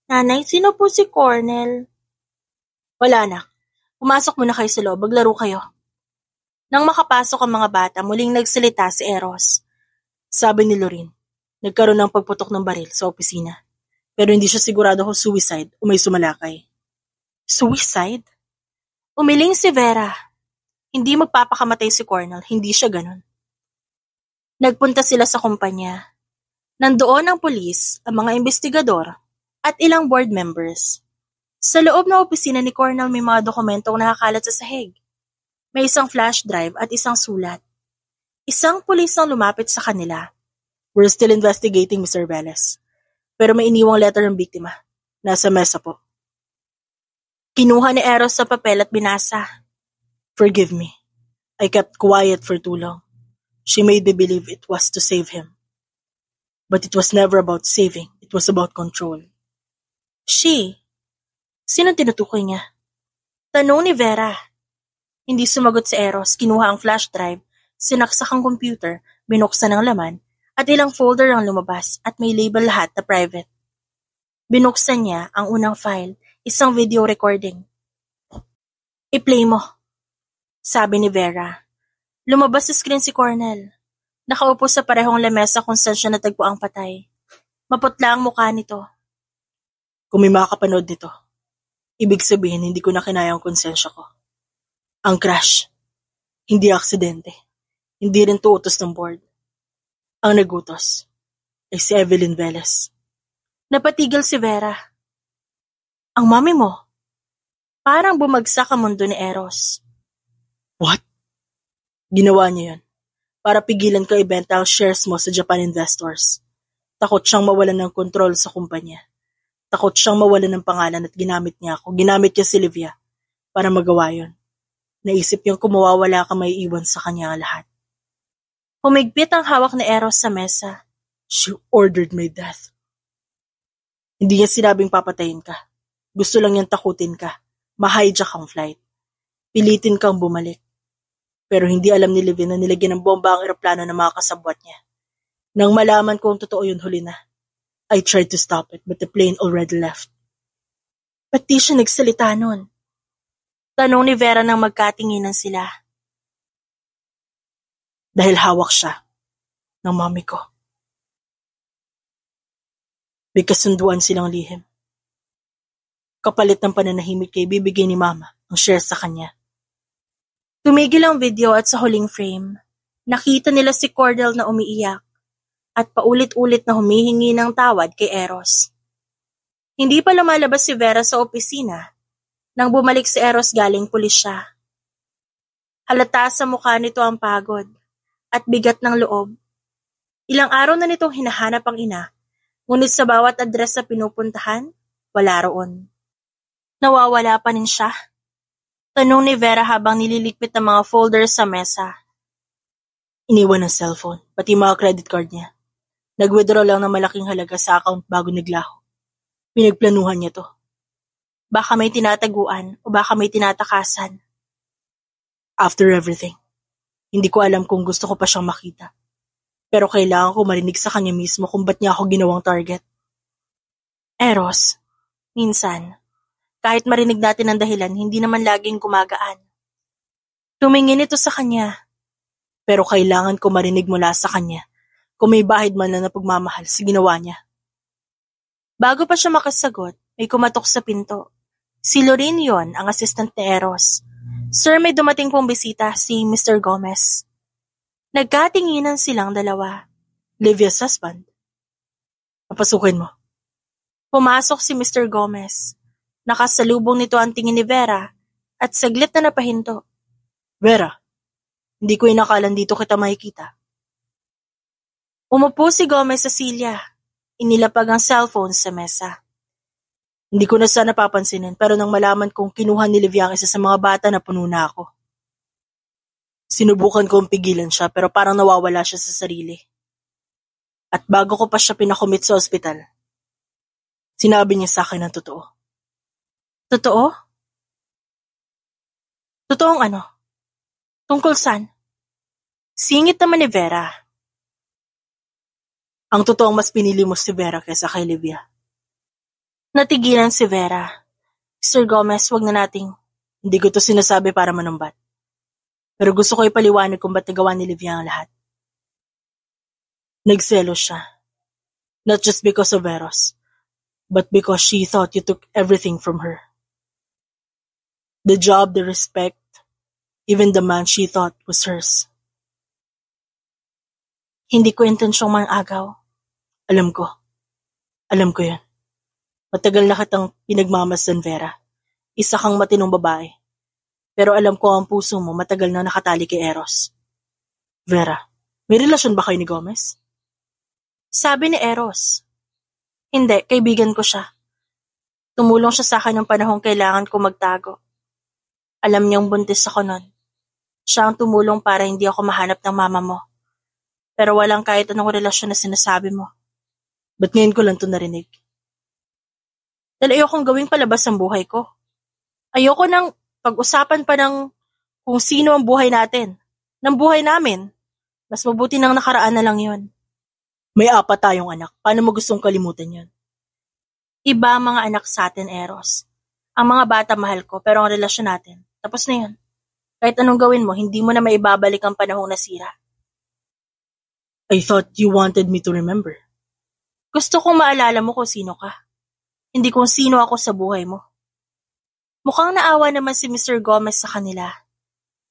Nanay, sino po si Cornell? Wala anak. Pumasok muna kayo sa loob, maglaro kayo. Nang makapasok ang mga bata, muling nagsalita si Eros. Sabi ni Lorene, nagkaroon ng pagputok ng baril sa opisina. Pero hindi siya sigurado kung suicide o may sumalakay. Suicide? Umiling si Vera. Hindi magpapakamatay si Cornell, hindi siya ganun. Nagpunta sila sa kumpanya. Nandoon ang pulis, ang mga investigador, at ilang board members. Sa loob ng opisina ni Cornell may mga dokumentong nakakalat sa sahig. May isang flash drive at isang sulat. Isang pulis ang lumapit sa kanila. We're still investigating, Mr. Velez. Pero may iniwang letter ng biktima. Nasa mesa po. Kinuha ni Eros sa papel at binasa. Forgive me. I kept quiet for too long. She made me believe it was to save him. But it was never about saving. It was about control. She? Sino tinutukoy niya? Tanong ni Vera. Hindi sumagot si Eros. Kinuha ang flash drive, sinaksak ang computer, binuksan ang laman, at ilang folder ang lumabas at may label lahat na private. Binuksan niya ang unang file, isang video recording. I-play mo, sabi ni Vera. Lumabas sa screen si Cornell. Nakaupo sa parehong lamesa kung saan siya natagpo ang patay. Maputla ang mukha nito. Kung may makakapanood nito, ibig sabihin hindi ko na kinaya ang konsensya ko. Ang crash, hindi aksidente. Hindi rin to utos ng board. Ang nagutos ay si Evelyn Velez. Napatigil si Vera. Ang mami mo? Parang bumagsak ang mundo ni Eros. What? Ginawa niya yun para pigilan ko ibenta ang shares mo sa Japan investors. Takot siyang mawalan ng kontrol sa kumpanya. Takot siyang mawalan ng pangalan at ginamit niya ako. Ginamit niya si Livia para magawa yun. Naisip niyang kung mawawala ka may iwan sa kanya ang lahat. Humigpit ang hawak ni Eros sa mesa. She ordered my death. Hindi niya sinabing papatayin ka. Gusto lang niyang takutin ka. Ma-hijack ang flight. Pilitin kang bumalik. Pero hindi alam ni Livia na nilagyan ng bomba ang eroplano ng mga kasabwat niya. Nang malaman kong totoo yun huli na, I tried to stop it but the plane already left. Ba't di siya nagsalita nun? Tanong ni Vera nang magkatinginan sila. Dahil hawak siya ng mami ko. May kasunduan silang lihim. Kapalit ng pananahimik kay bibigay ni mama ang share sa kanya. Tumigil ang video at sa huling frame, nakita nila si Cordell na umiiyak at paulit-ulit na humihingi ng tawad kay Eros. Hindi pa lumalabas si Vera sa opisina nang bumalik si Eros galing pulisya. Halata sa mukha nito ang pagod at bigat ng loob. Ilang araw na nitong hinahanap ang ina, ngunit sa bawat address na pinupuntahan, wala roon. Nawawala pa rin siya? Tanong ni Vera habang nililigpit ang mga folders sa mesa. Iniwan ang cellphone, pati mga credit card niya. Nag-withdraw lang ng malaking halaga sa account bago naglaho. Pinagplanuhan niya to. Baka may tinataguan o baka may tinatakasan. After everything, hindi ko alam kung gusto ko pa siyang makita. Pero kailangan ko marinig sa kanya mismo kung ba't niya ako ginawang target. Eros, minsan, kahit marinig natin ang dahilan, hindi naman laging gumagaan. Tumingin ito sa kanya. Pero kailangan ko marinig mula sa kanya kung may bahid man na pagmamahal sa ginawa niya. Bago pa siya makasagot, may kumatok sa pinto. Si Lorraine yon, ang assistant ni Eros. Sir, may dumating pong bisita, si Mr. Gomez. Nagkatinginan silang dalawa. Livia's husband. Papasukin mo. Pumasok si Mr. Gomez. Nakasalubong nito ang tingin ni Vera at saglit na napahinto. Vera, hindi ko inakalan dito kita makikita. Umupo si Gomez sa silya. Inilapag ang cellphone sa mesa. Hindi ko na sana papansinin pero nang malaman kong kinuha ni Livia ang isa sa mga bata na puno na ako. Sinubukan kong pigilan siya pero parang nawawala siya sa sarili. At bago ko pa siya pinakomit sa ospital, sinabi niya sa akin ang totoo. Totoo? Totoong ano? Tungkol saan? Singit naman ni Vera. Ang totoong mas pinili mo si Vera kaysa kay Livia. Natigilan si Vera. Sir Gomez, wag na nating. Hindi ko to sinasabi para manumbat. Pero gusto ko ipaliwanag kung ba't nagawa ni Livia ang lahat. Nagselos siya. Not just because of Eros, but because she thought you took everything from her. The job, the respect, even the man she thought was hers. Hindi ko intensyong mang-agaw. Alam ko. Alam ko yun. Matagal na kitang pinagmamasdan, Vera. Isa kang matinong babae. Pero alam ko ang puso mo matagal na nakatali kay Eros. Vera, may relasyon ba kayo ni Gomez? Sabi ni Eros. Hindi, kaibigan ko siya. Tumulong siya sa akin ng panahong kailangan ko magtago. Alam niyang buntis ako nun. Siya ang tumulong para hindi ako mahanap ng mama mo. Pero walang kahit anong relasyon na sinasabi mo. Ba't ngayon ko lang ito narinig? Dahil ayokong gawing palabas ang buhay ko. Ayoko nang pag-usapan pa ng kung sino ang buhay natin. Ng buhay namin. Mas mabuti nang nakaraan na lang yon. May 4 tayong anak. Paano mo gustong kalimutan yon? Iba ang mga anak sa atin, Eros. Ang mga bata mahal ko pero ang relasyon natin, tapos na yun. Kahit anong gawin mo, hindi mo na maibabalik ang panahong nasira. I thought you wanted me to remember. Gusto kong maalala mo kung sino ka. Hindi kung sino ako sa buhay mo. Mukhang naawa naman si Mr. Gomez sa kanila.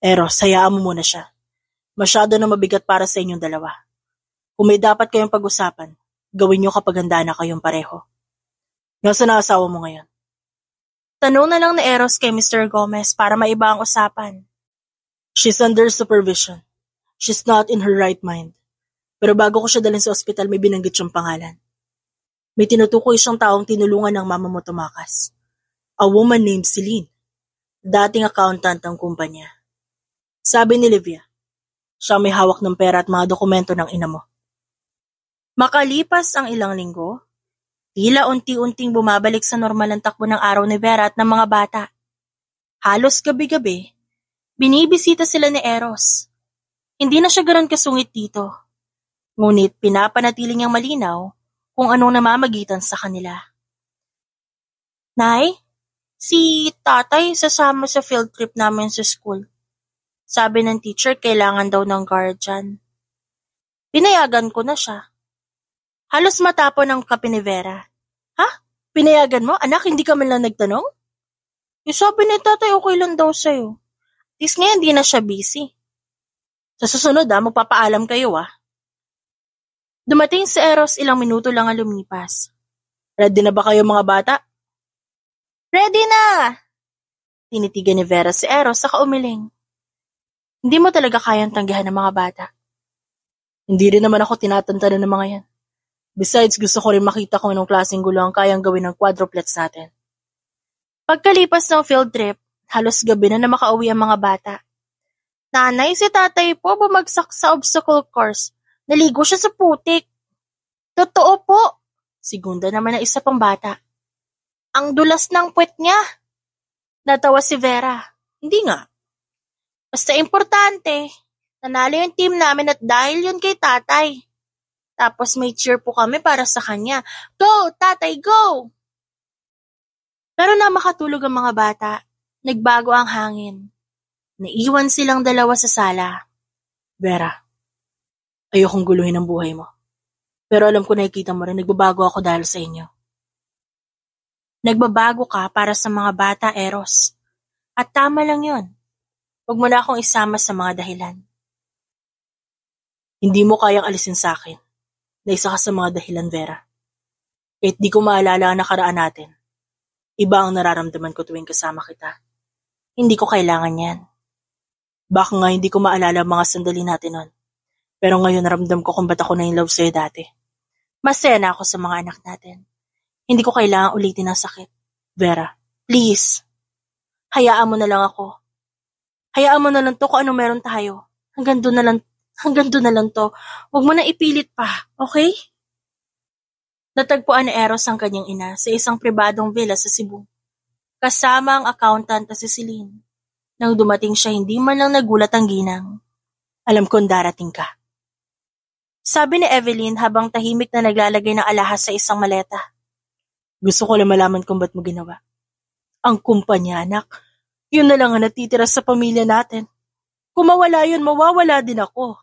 Eros, hayaan mo muna siya. Masyado na mabigat para sa inyong dalawa. Kung may dapat kayong pag-usapan, gawin niyo kapag handa na kayong pareho. Nasaan na asawa mo ngayon? Tanong na lang ni Eros kay Mr. Gomez para maiba ang usapan. She's under supervision. She's not in her right mind. Pero bago ko siya dalhin sa ospital, may binanggit siyang pangalan. May tinutukoy siyang taong tinulungan ng mama mo tumakas. A woman named Celine. Dating accountant ng kumpanya. Sabi ni Livia, siya may hawak ng pera at mga dokumento ng ina mo. Makalipas ang ilang linggo, tila unti-unting bumabalik sa normal ang takbo ng araw ni Vera at ng mga bata. Halos gabi-gabi, binibisita sila ni Eros. Hindi na siya ganoon kasungit dito. Ngunit pinapanatili niyang malinaw kung anong namamagitan sa kanila. Nay, si tatay sasama sa field trip namin sa school. Sabi ng teacher, kailangan daw ng guardian. Pinayagan ko na siya. Halos matapon ang kape ni Vera. Ha? Pinayagan mo? Anak, hindi ka man lang nagtanong? Yung sabi ni tatay, okay lang daw sa'yo. At least ngayon, di na siya busy. Sa susunod magpapaalam kayo Dumating si Eros, ilang minuto lang ang lumipas. Ready na ba kayo mga bata? Ready na! Tinitigan ni Vera si Eros saka umiling. Hindi mo talaga kayang tanggihan ng mga bata. Hindi rin naman ako tinatantanan ng mga yan. Besides, gusto ko rin makita kung anong klaseng gulo ang kayang gawin ng quadruplets natin. Pagkalipas ng field trip, halos gabi na makauwi ang mga bata. Nanay, si tatay po bumagsak sa obstacle course. Naligo siya sa putik. Totoo po. Sigunda naman ang isa pang bata. Ang dulas ng puwet niya. Natawa si Vera. Hindi nga. Basta importante, nanalo yung team namin at dahil yun kay tatay. Tapos may cheer po kami para sa kanya. Go, tatay, go! Pero na makatulog ang mga bata, nagbago ang hangin. Naiwan silang dalawa sa sala. Vera, ayokong guluhin ang buhay mo. Pero alam ko nakikita mo rin, nagbabago ako dahil sa inyo. Nagbabago ka para sa mga bata, Eros. At tama lang yun. Huwag mo na akong isama sa mga dahilan. Hindi mo kayang alisin sa akin na isa ka sa mga dahilan, Vera. Kahit di ko maalala ang nakaraan natin, iba ang nararamdaman ko tuwing kasama kita. Hindi ko kailangan yan. Baka nga hindi ko maalala ang mga sandali natin nun. Pero ngayon naramdam ko kung ba't ako na in love sa'yo dati. Masaya na ako sa mga anak natin. Hindi ko kailangan ulitin ang sakit. Vera, please. Hayaan mo na lang ako. Hayaan mo na lang to kung ano meron tayo. Hanggang doon na lang to. Huwag mo na ipilit pa, okay? Natagpuan ni Eros ang kanyang ina sa isang pribadong villa sa Cebu. Kasama ang accountant na si Celine. Nang dumating siya, hindi man lang nagulat ang ginang. Alam kong darating ka. Sabi ni Evelyn habang tahimik na naglalagay ng alahas sa isang maleta. Gusto ko lang malaman kung ba't mo ginawa. Ang kumpanya, anak. Yun na lang ang natitira sa pamilya natin. Kung mawala yun, mawawala din ako.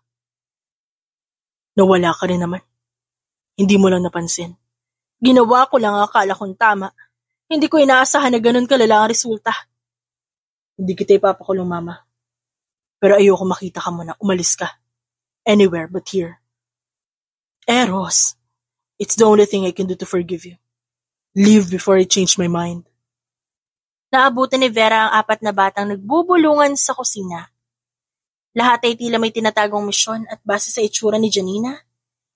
Nawala ka rin naman. Hindi mo lang napansin. Ginawa ko lang ang akala kong tama. Hindi ko inaasahan na ganun kalala ang resulta. Hindi kita ipapakulong, mama. Pero ayoko makita ka muna. Umalis ka. Anywhere but here. Eros, it's the only thing I can do to forgive you. Leave before I change my mind. Naabutan ni Vera ang 4 na batang nagbubulungan sa kusina. Lahat ay tila may tinatagong misyon at base sa itsura ni Janina,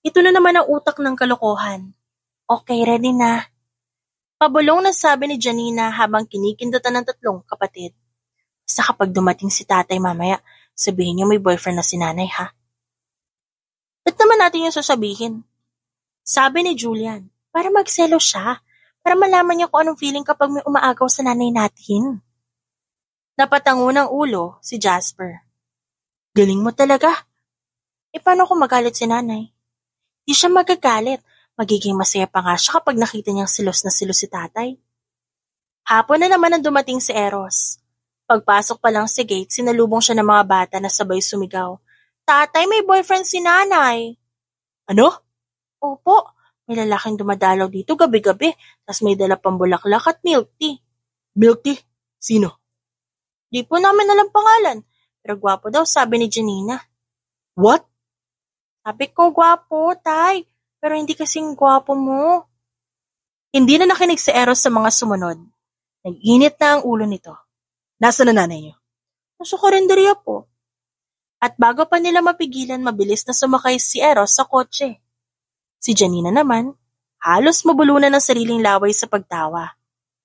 ito na naman ang utak ng kalokohan. Okay, ready na. Pabulong na sabi ni Janina habang kinikindatan ng 3 kapatid. Sa kapag dumating si tatay mamaya, sabihin niyo may boyfriend na si nanay, ha? Ba't naman natin yung sasabihin? Sabi ni Julian, para magselo siya, para malaman niya kung anong feeling kapag may umaagaw sa nanay natin. Napatango ng ulo si Jasper. Galing mo talaga. Paano kung magalit si nanay? Di siya magagalit. Magiging masaya pa nga siya kapag nakita niyang silos na silos si tatay. Hapon na naman ang dumating si Eros. Pagpasok pa lang sa gate, sinalubong siya ng mga bata na sabay sumigaw. Tatay, may boyfriend si nanay. Ano? Opo, may lalaking dumadalaw dito gabi-gabi, tas may dala pang bulaklak at milk tea. Milk tea? Sino? Di po namin alam pangalan, pero gwapo daw sabi ni Janina. What? Sabi ko gwapo, tay, pero hindi kasing gwapo mo. Hindi na nakinig si Eros sa mga sumunod. Nag-init na ang ulo nito. Nasaan na nanay niyo? Nasa karinderya po. At bago pa nila mapigilan, mabilis na sumakay si Eros sa kotse. Si Janina naman, halos mabulunan ng sariling laway sa pagtawa.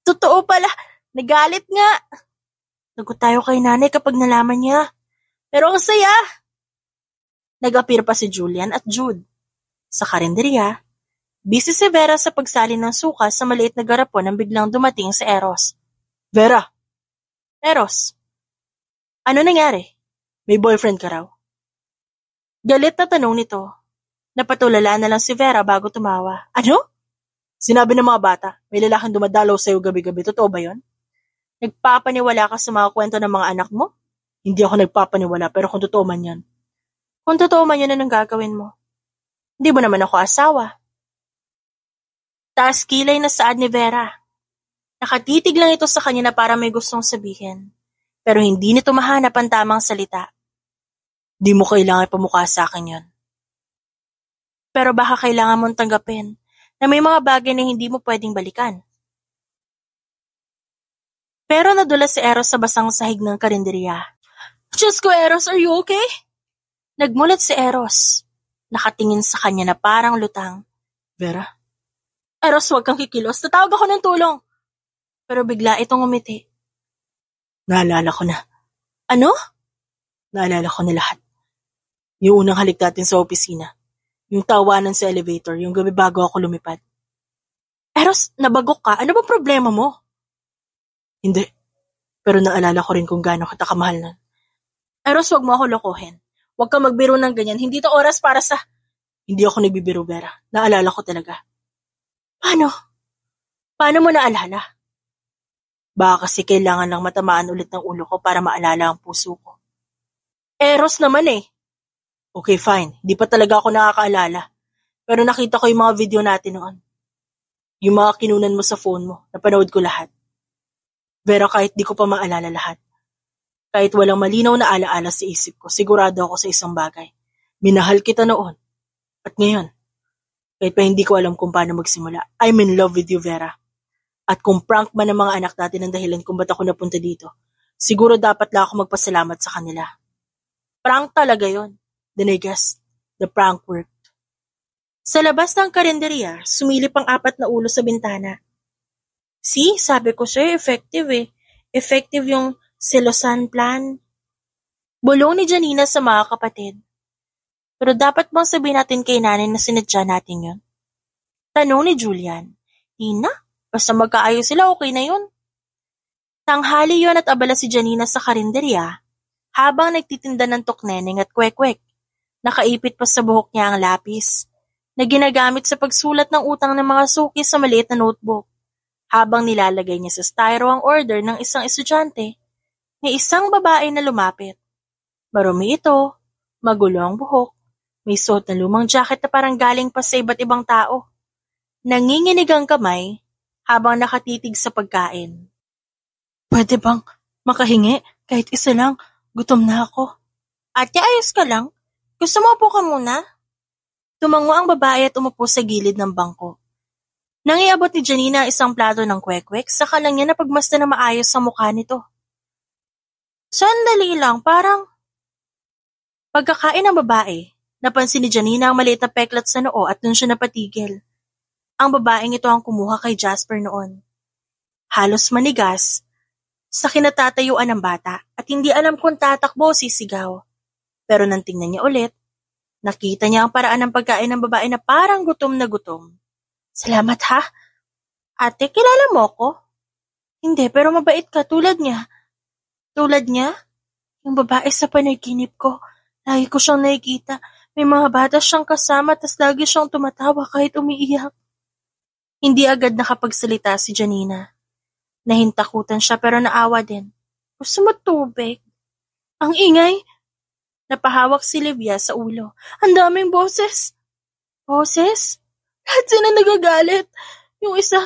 Totoo pala, nagalit nga. Nagot tayo kay nanay kapag nalaman niya. Pero ang saya. Nag-appear pa si Julian at Jude. Sa karinderya, busy si Vera sa pagsalin ng suka sa maliit na garapon nang biglang dumating si Eros. Vera! Eros! Ano nangyari? May boyfriend ka raw? Galit na tanong nito. Napatulala na lang si Vera bago tumawa. Ano? Sinabi ng mga bata, may lalaking dumadalaw sa'yo gabi-gabi. Totoo ba yon? Nagpapaniwala ka sa mga kwento ng mga anak mo? Hindi ako nagpapaniwala pero kung totoo man yan. Kung totoo man yan, anong gagawin mo? Hindi mo naman ako asawa. Taas kilay na saad ni Vera. Nakatitig lang ito sa kanya na para may gustong sabihin. Pero hindi nito mahanap ang tamang salita. Di mo kailangan ipamukha sa akin yon. Pero baka kailangan mong tanggapin na may mga bagay na hindi mo pwedeng balikan. Pero nadulas si Eros sa basang sahig ng karinderya. Diyos ko, Eros, are you okay? Nagmulat si Eros. Nakatingin sa kanya na parang lutang. Vera? Eros, huwag kang kikilos. Tatawag ako ng tulong. Pero bigla itong umiti. Naalala ko na. Ano? Naalala ko na lahat. Yung unang halik natin sa opisina. Yung tawanan sa elevator, yung gabi bago ako lumipad. Eros, nabagok ka? Ano ba problema mo? Hindi. Pero naalala ko rin kung gaano kita kamahal nun. Eros, wag mo ako lokohin. Huwag ka magbiro ng ganyan. Hindi to oras para sa... Hindi ako nagbibiro, Vera. Naalala ko talaga. Paano? Paano mo naalala? Baka kasi kailangan lang matamaan ulit ng ulo ko para maalala ang puso ko. Eros naman eh. Okay, fine. Di pa talaga ako nakakaalala. Pero nakita ko yung mga video natin noon. Yung mga kinunan mo sa phone mo. Napanood ko lahat. Vera, kahit di ko pa maalala lahat. Kahit walang malinaw na alaala sa isip ko, sigurado ako sa isang bagay. Minahal kita noon. At ngayon, kahit pa hindi ko alam kung paano magsimula, I'm in love with you, Vera. At kung prank man ng mga anak natin ang dahilan kung ba't ako napunta dito, siguro dapat lang ako magpasalamat sa kanila. Prank talaga yon. Then I guess, the prank worked. Sa labas ng karinderya, sumilip ang 4 na ulo sa bintana. See, sabi ko sa'yo, effective eh. Effective yung selosan plan. Bulong ni Janina sa mga kapatid. Pero dapat bang sabihin natin kay nanay na sinadya natin yun? Tanong ni Julian. Ina, basta magkaayos sila, okay na yun. Tanghali yon at abala si Janina sa karinderya habang nagtitinda ng tukneneng at kwek-kwek. Nakaipit pa sa buhok niya ang lapis na ginagamit sa pagsulat ng utang ng mga suki sa maliit na notebook. Habang nilalagay niya sa styro ang order ng isang estudyante, may isang babae na lumapit. Marumi ito, magulo ang buhok, may suot na lumang jacket na parang galing pa sa iba't ibang tao. Nanginginig ang kamay habang nakatitig sa pagkain. Pwede bang makahingi? Kahit isa lang, gutom na ako. Ate, ayos ka lang? Gusto mo upo ka muna? Tumango ang babae at umupo sa gilid ng bangko. Nang iabot ni Janina isang plato ng kwek-kwek, saka lang niya napagmasdan na maayos ang mukha nito. Sandali lang, parang... Pagkakain ng babae, napansin ni Janina ang maliit na peklat sa noo at dun siya napatigil. Ang babaeng ito ang kumuha kay Jasper noon. Halos manigas, sa kinatatayuan ng bata at hindi alam kung tatakbo o sisigaw. Pero nang tingnan niya ulit, nakita niya ang paraan ng pagkain ng babae na parang gutom na gutom. Salamat ha. Ate, kilala mo ko? Hindi, pero mabait ka tulad niya. Tulad niya? Yung babae sa panaginip ko. Lagi ko siyang nakikita. May mga bata siyang kasama tas lagi siyang tumatawa kahit umiiyak. Hindi agad nakapagsalita si Janina. Nahintakutan siya pero naawa din. Gusto mo tubig? Ang ingay. Napahawak si Livia sa ulo. Ang daming boses. Boses? Lahat sila nagagalit. Yung isa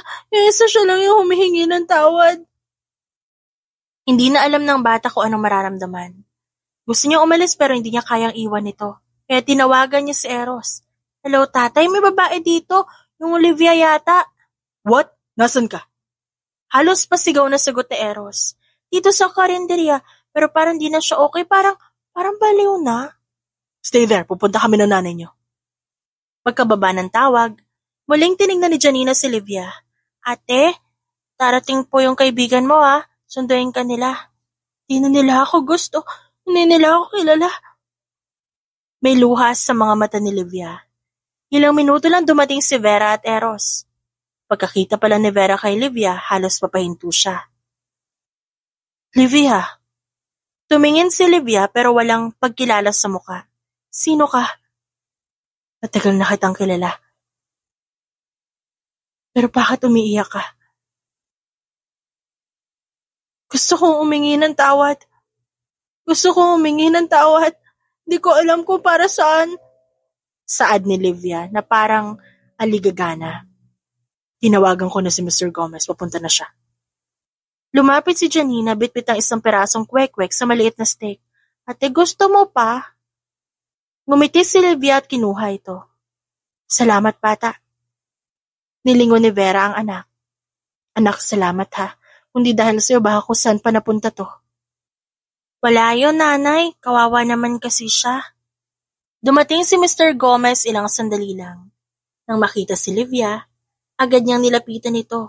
siya lang yung humihingi ng tawad. Hindi na alam ng bata kung anong mararamdaman. Gusto niya umalis pero hindi niya kayang iwan ito. Kaya tinawagan niya si Eros. Hello tatay, may babae dito. Yung Olivia yata. What? Nasaan ka? Halos pasigaw na sagot ni Eros. Dito sa karinderya, pero parang di na siya okay. Parang baliw na. Stay there, pupunta kami ng nanay niyo. Pagkababa ng tawag, muling tinignan ni Janina si Livia. Ate, darating po yung kaibigan mo sunduin ka nila. Di na nila ako gusto, hindi nila ako kilala. May luhas sa mga mata ni Livia. Ilang minuto lang dumating si Vera at Eros. Pagkakita pala ni Vera kay Livia, halos papahinto siya. Livia. Tumingin si Livia pero walang pagkilala sa muka. Sino ka? Matagal na kitang kilala. Pero bakit umiiyak ka? Gusto kong humingi ng tawad. Di ko alam kung para saan. Saad ni Livia na parang aligagana. Tinawagan ko na si Mr. Gomez, papunta na siya. Lumapit si Janina, bitbit ang isang perasong kwek-kwek sa maliit na steak. Ate, gusto mo pa? Ngumiti si Livia at kinuha ito. Salamat, bata. Nilingon ni Vera ang anak. Anak, salamat ha. Kundi dahil sa'yo baka kung saan pa napunta to. Wala yun, nanay. Kawawa naman kasi siya. Dumating si Mr. Gomez ilang sandali lang. Nang makita si Livia, agad niyang nilapitan ito.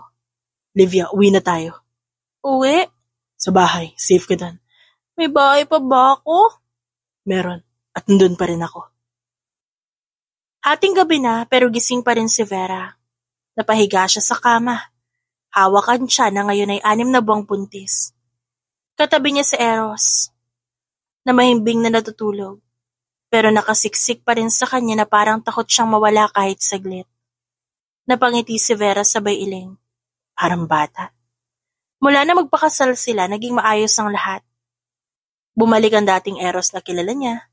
Livia, uwi na tayo. Uwi? Sa bahay. Safe ka dun. May bahay pa ba ako? Meron. At nandun pa rin ako. Hating gabi na pero gising pa rin si Vera. Napahiga siya sa kama. Hawakan siya na ngayon ay 6 na buwang buntis. Katabi niya si Eros, na mahimbing na natutulog. Pero nakasiksik pa rin sa kanya na parang takot siyang mawala kahit saglit. Napangiti si Vera sabay iling. Parang bata. Mula na magpakasal sila, naging maayos ang lahat. Bumalik ang dating Eros na kilala niya.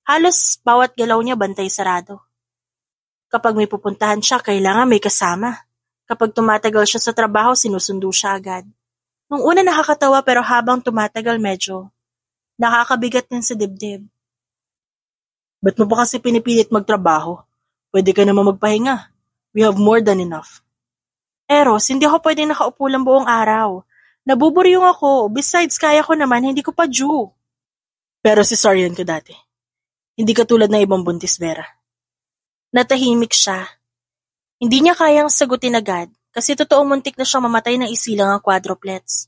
Halos bawat galaw niya bantay sarado. Kapag may pupuntahan siya, kailangan may kasama. Kapag tumatagal siya sa trabaho, sinusundo siya agad. Nung una nakakatawa pero habang tumatagal medyo nakakabigat din sa dibdib. Ba't mo pa kasi pinipilit magtrabaho? Pwede ka naman magpahinga. We have more than enough. Eros, hindi ako pwedeng nakaupo lang buong araw. Nabuburyong ako. Besides, kaya ko naman, hindi ko pa due. Pero si Sarian ka dati. Hindi ka tulad ng ibang buntis, Vera. Natahimik siya. Hindi niya kayang sagutin agad kasi totoong muntik na siyang mamatay ng isilang ang quadruplets.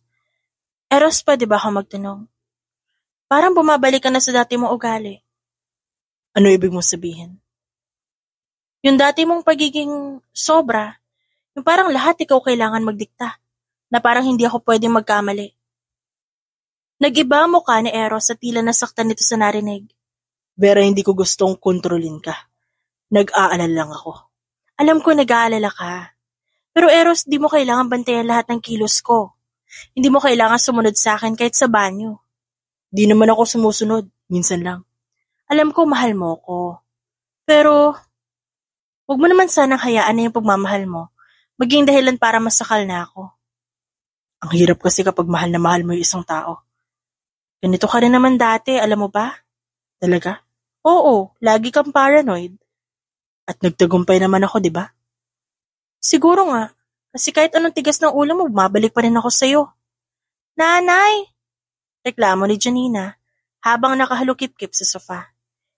Eros, pwede ba ako magtanong? Parang bumabalik ka na sa dati mong ugali. Ano ibig mong sabihin? Yung dati mong pagiging sobra, yung parang lahat ikaw kailangan magdikta, na parang hindi ako pwedeng magkamali. Nag-iba ang mukha ni Eros at tila nasaktan nito sa narinig. Vera, hindi ko gustong kontrolin ka. Nag-aalala lang ako. Alam ko nag-aalala ka. Pero Eros, di mo kailangan bantayan lahat ng kilos ko. Hindi mo kailangan sumunod sa akin kahit sa banyo. Di naman ako sumusunod, minsan lang. Alam ko mahal mo ko. Pero, huwag mo naman sanang hayaan na yung pagmamahal mo maging dahilan para masakal na ako. Ang hirap kasi kapag mahal na mahal mo yung isang tao. Ganito ka rin naman dati, alam mo ba? Talaga? Oo, lagi kang paranoid. At nagtagumpay naman ako, di ba? Siguro nga, kasi kahit anong tigas ng ulo mo, bumabalik pa rin ako sa'yo. Nanay! Reklamo ni Janina habang nakahalukip-kip sa sofa.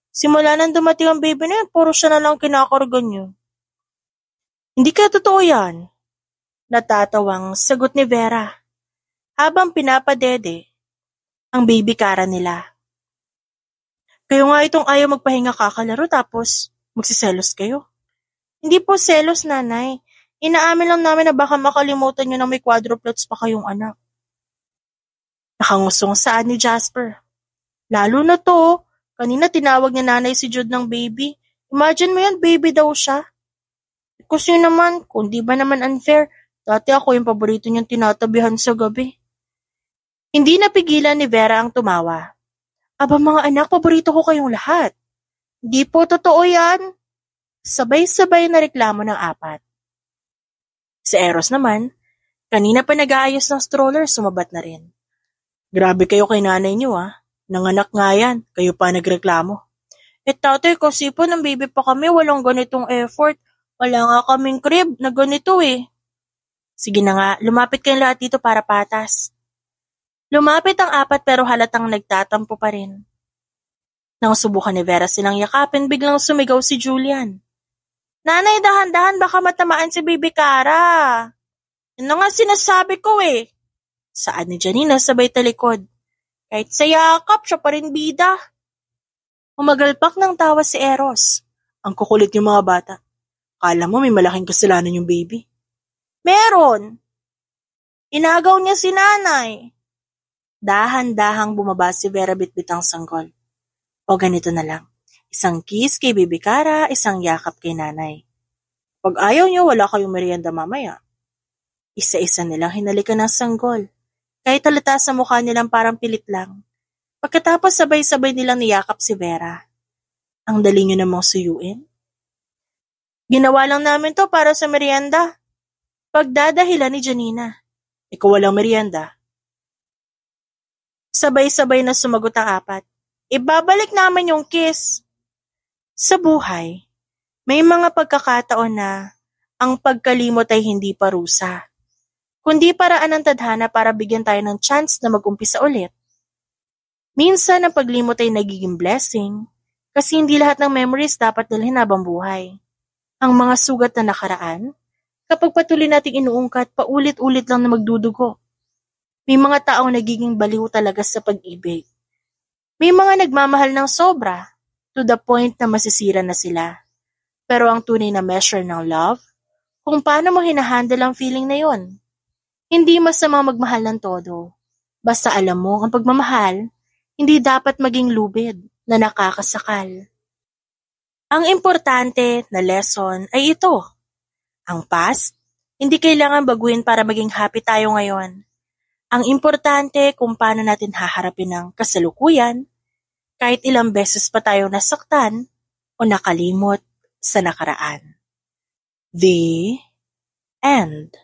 Simula nang dumating ang baby na yan, puro siya na lang kinakargan niyo. Hindi kaya totoo yan. Natatawang sagot ni Vera habang pinapadede ang baby kara nila. Kayo nga itong ayaw magpahinga kakalaro tapos magsiselos kayo. Hindi po selos, nanay. Inaamin lang namin na baka makalimutan nyo na may quadruplets pa kayong anak. Nakangusong saan ni Jasper. Lalo na to, kanina tinawag niya nanay si Jude ng baby. Imagine mo yan, baby daw siya. Kasi naman, kung di ba naman unfair, dati ako yung paborito niyang tinatabihan sa gabi. Hindi napigilan ni Vera ang tumawa. Aba mga anak, paborito ko kayong lahat. Di po totoo yan. Sabay-sabay na reklamo ng apat. Si Eros naman, kanina pa nag-aayos ng stroller, sumabat na rin. Grabe kayo kay nanay niyo Nanganak nga yan, kayo pa nagreklamo. Tatay, kasi po ng baby pa kami, walang ganitong effort. Wala nga kaming crib na ganito Sige na nga, lumapit kayong lahat dito para patas. Lumapit ang apat pero halatang nagtatampo pa rin. Nang subukan ni Vera silang yakapin, biglang sumigaw si Julian. Nanay, dahan-dahan, baka matamaan si Baby Cara. Yun na nga sinasabi ko Saan ni Janina sabay talikod. Kahit sa yakap, siya pa rin bida. Umagalpak ng tawa si Eros. Ang kukulit yung mga bata. Kala mo may malaking kasalanan yung baby. Meron. Inagaw niya si nanay. Dahan-dahang bumaba si Vera bitbitang sanggol. O ganito na lang. Isang kiss kay Baby Cara, isang yakap kay nanay. Pag ayaw niyo, wala kayong merienda mamaya. Isa-isa nilang hinalikan ng sanggol. Kahit halata sa mukha nilang parang pilit lang. Pagkatapos sabay-sabay nilang niyakap si Vera. Ang dali niyo namang suyuin. Ginawa lang namin to para sa merienda. Pagdadahilan ni Janina. Ikaw walang merienda. Sabay-sabay na sumagot ang apat. Ibabalik namin yung kiss. Sa buhay, may mga pagkakataon na ang pagkalimot ay hindi parusa, kundi paraan ng tadhana para bigyan tayo ng chance na mag-umpisa ulit. Minsan ang paglimot ay nagiging blessing kasi hindi lahat ng memories dapat dalhin habang buhay. Ang mga sugat na nakaraan, kapag patuloy nating inuungkat, paulit-ulit lang na magdudugo. May mga taong nagiging baliw talaga sa pag-ibig. May mga nagmamahal ng sobra, to the point na masisira na sila. Pero ang tunay na measure ng love, kung paano mo hinahandle ang feeling na yon. Hindi masama magmahal ng todo. Basta alam mo, ang pagmamahal, hindi dapat maging lubid na nakakasakal. Ang importante na lesson ay ito. Ang past, hindi kailangan baguhin para maging happy tayo ngayon. Ang importante kung paano natin haharapin ang kasalukuyan, kahit ilang beses pa tayo nasaktan o nakalimot sa nakaraan. The end.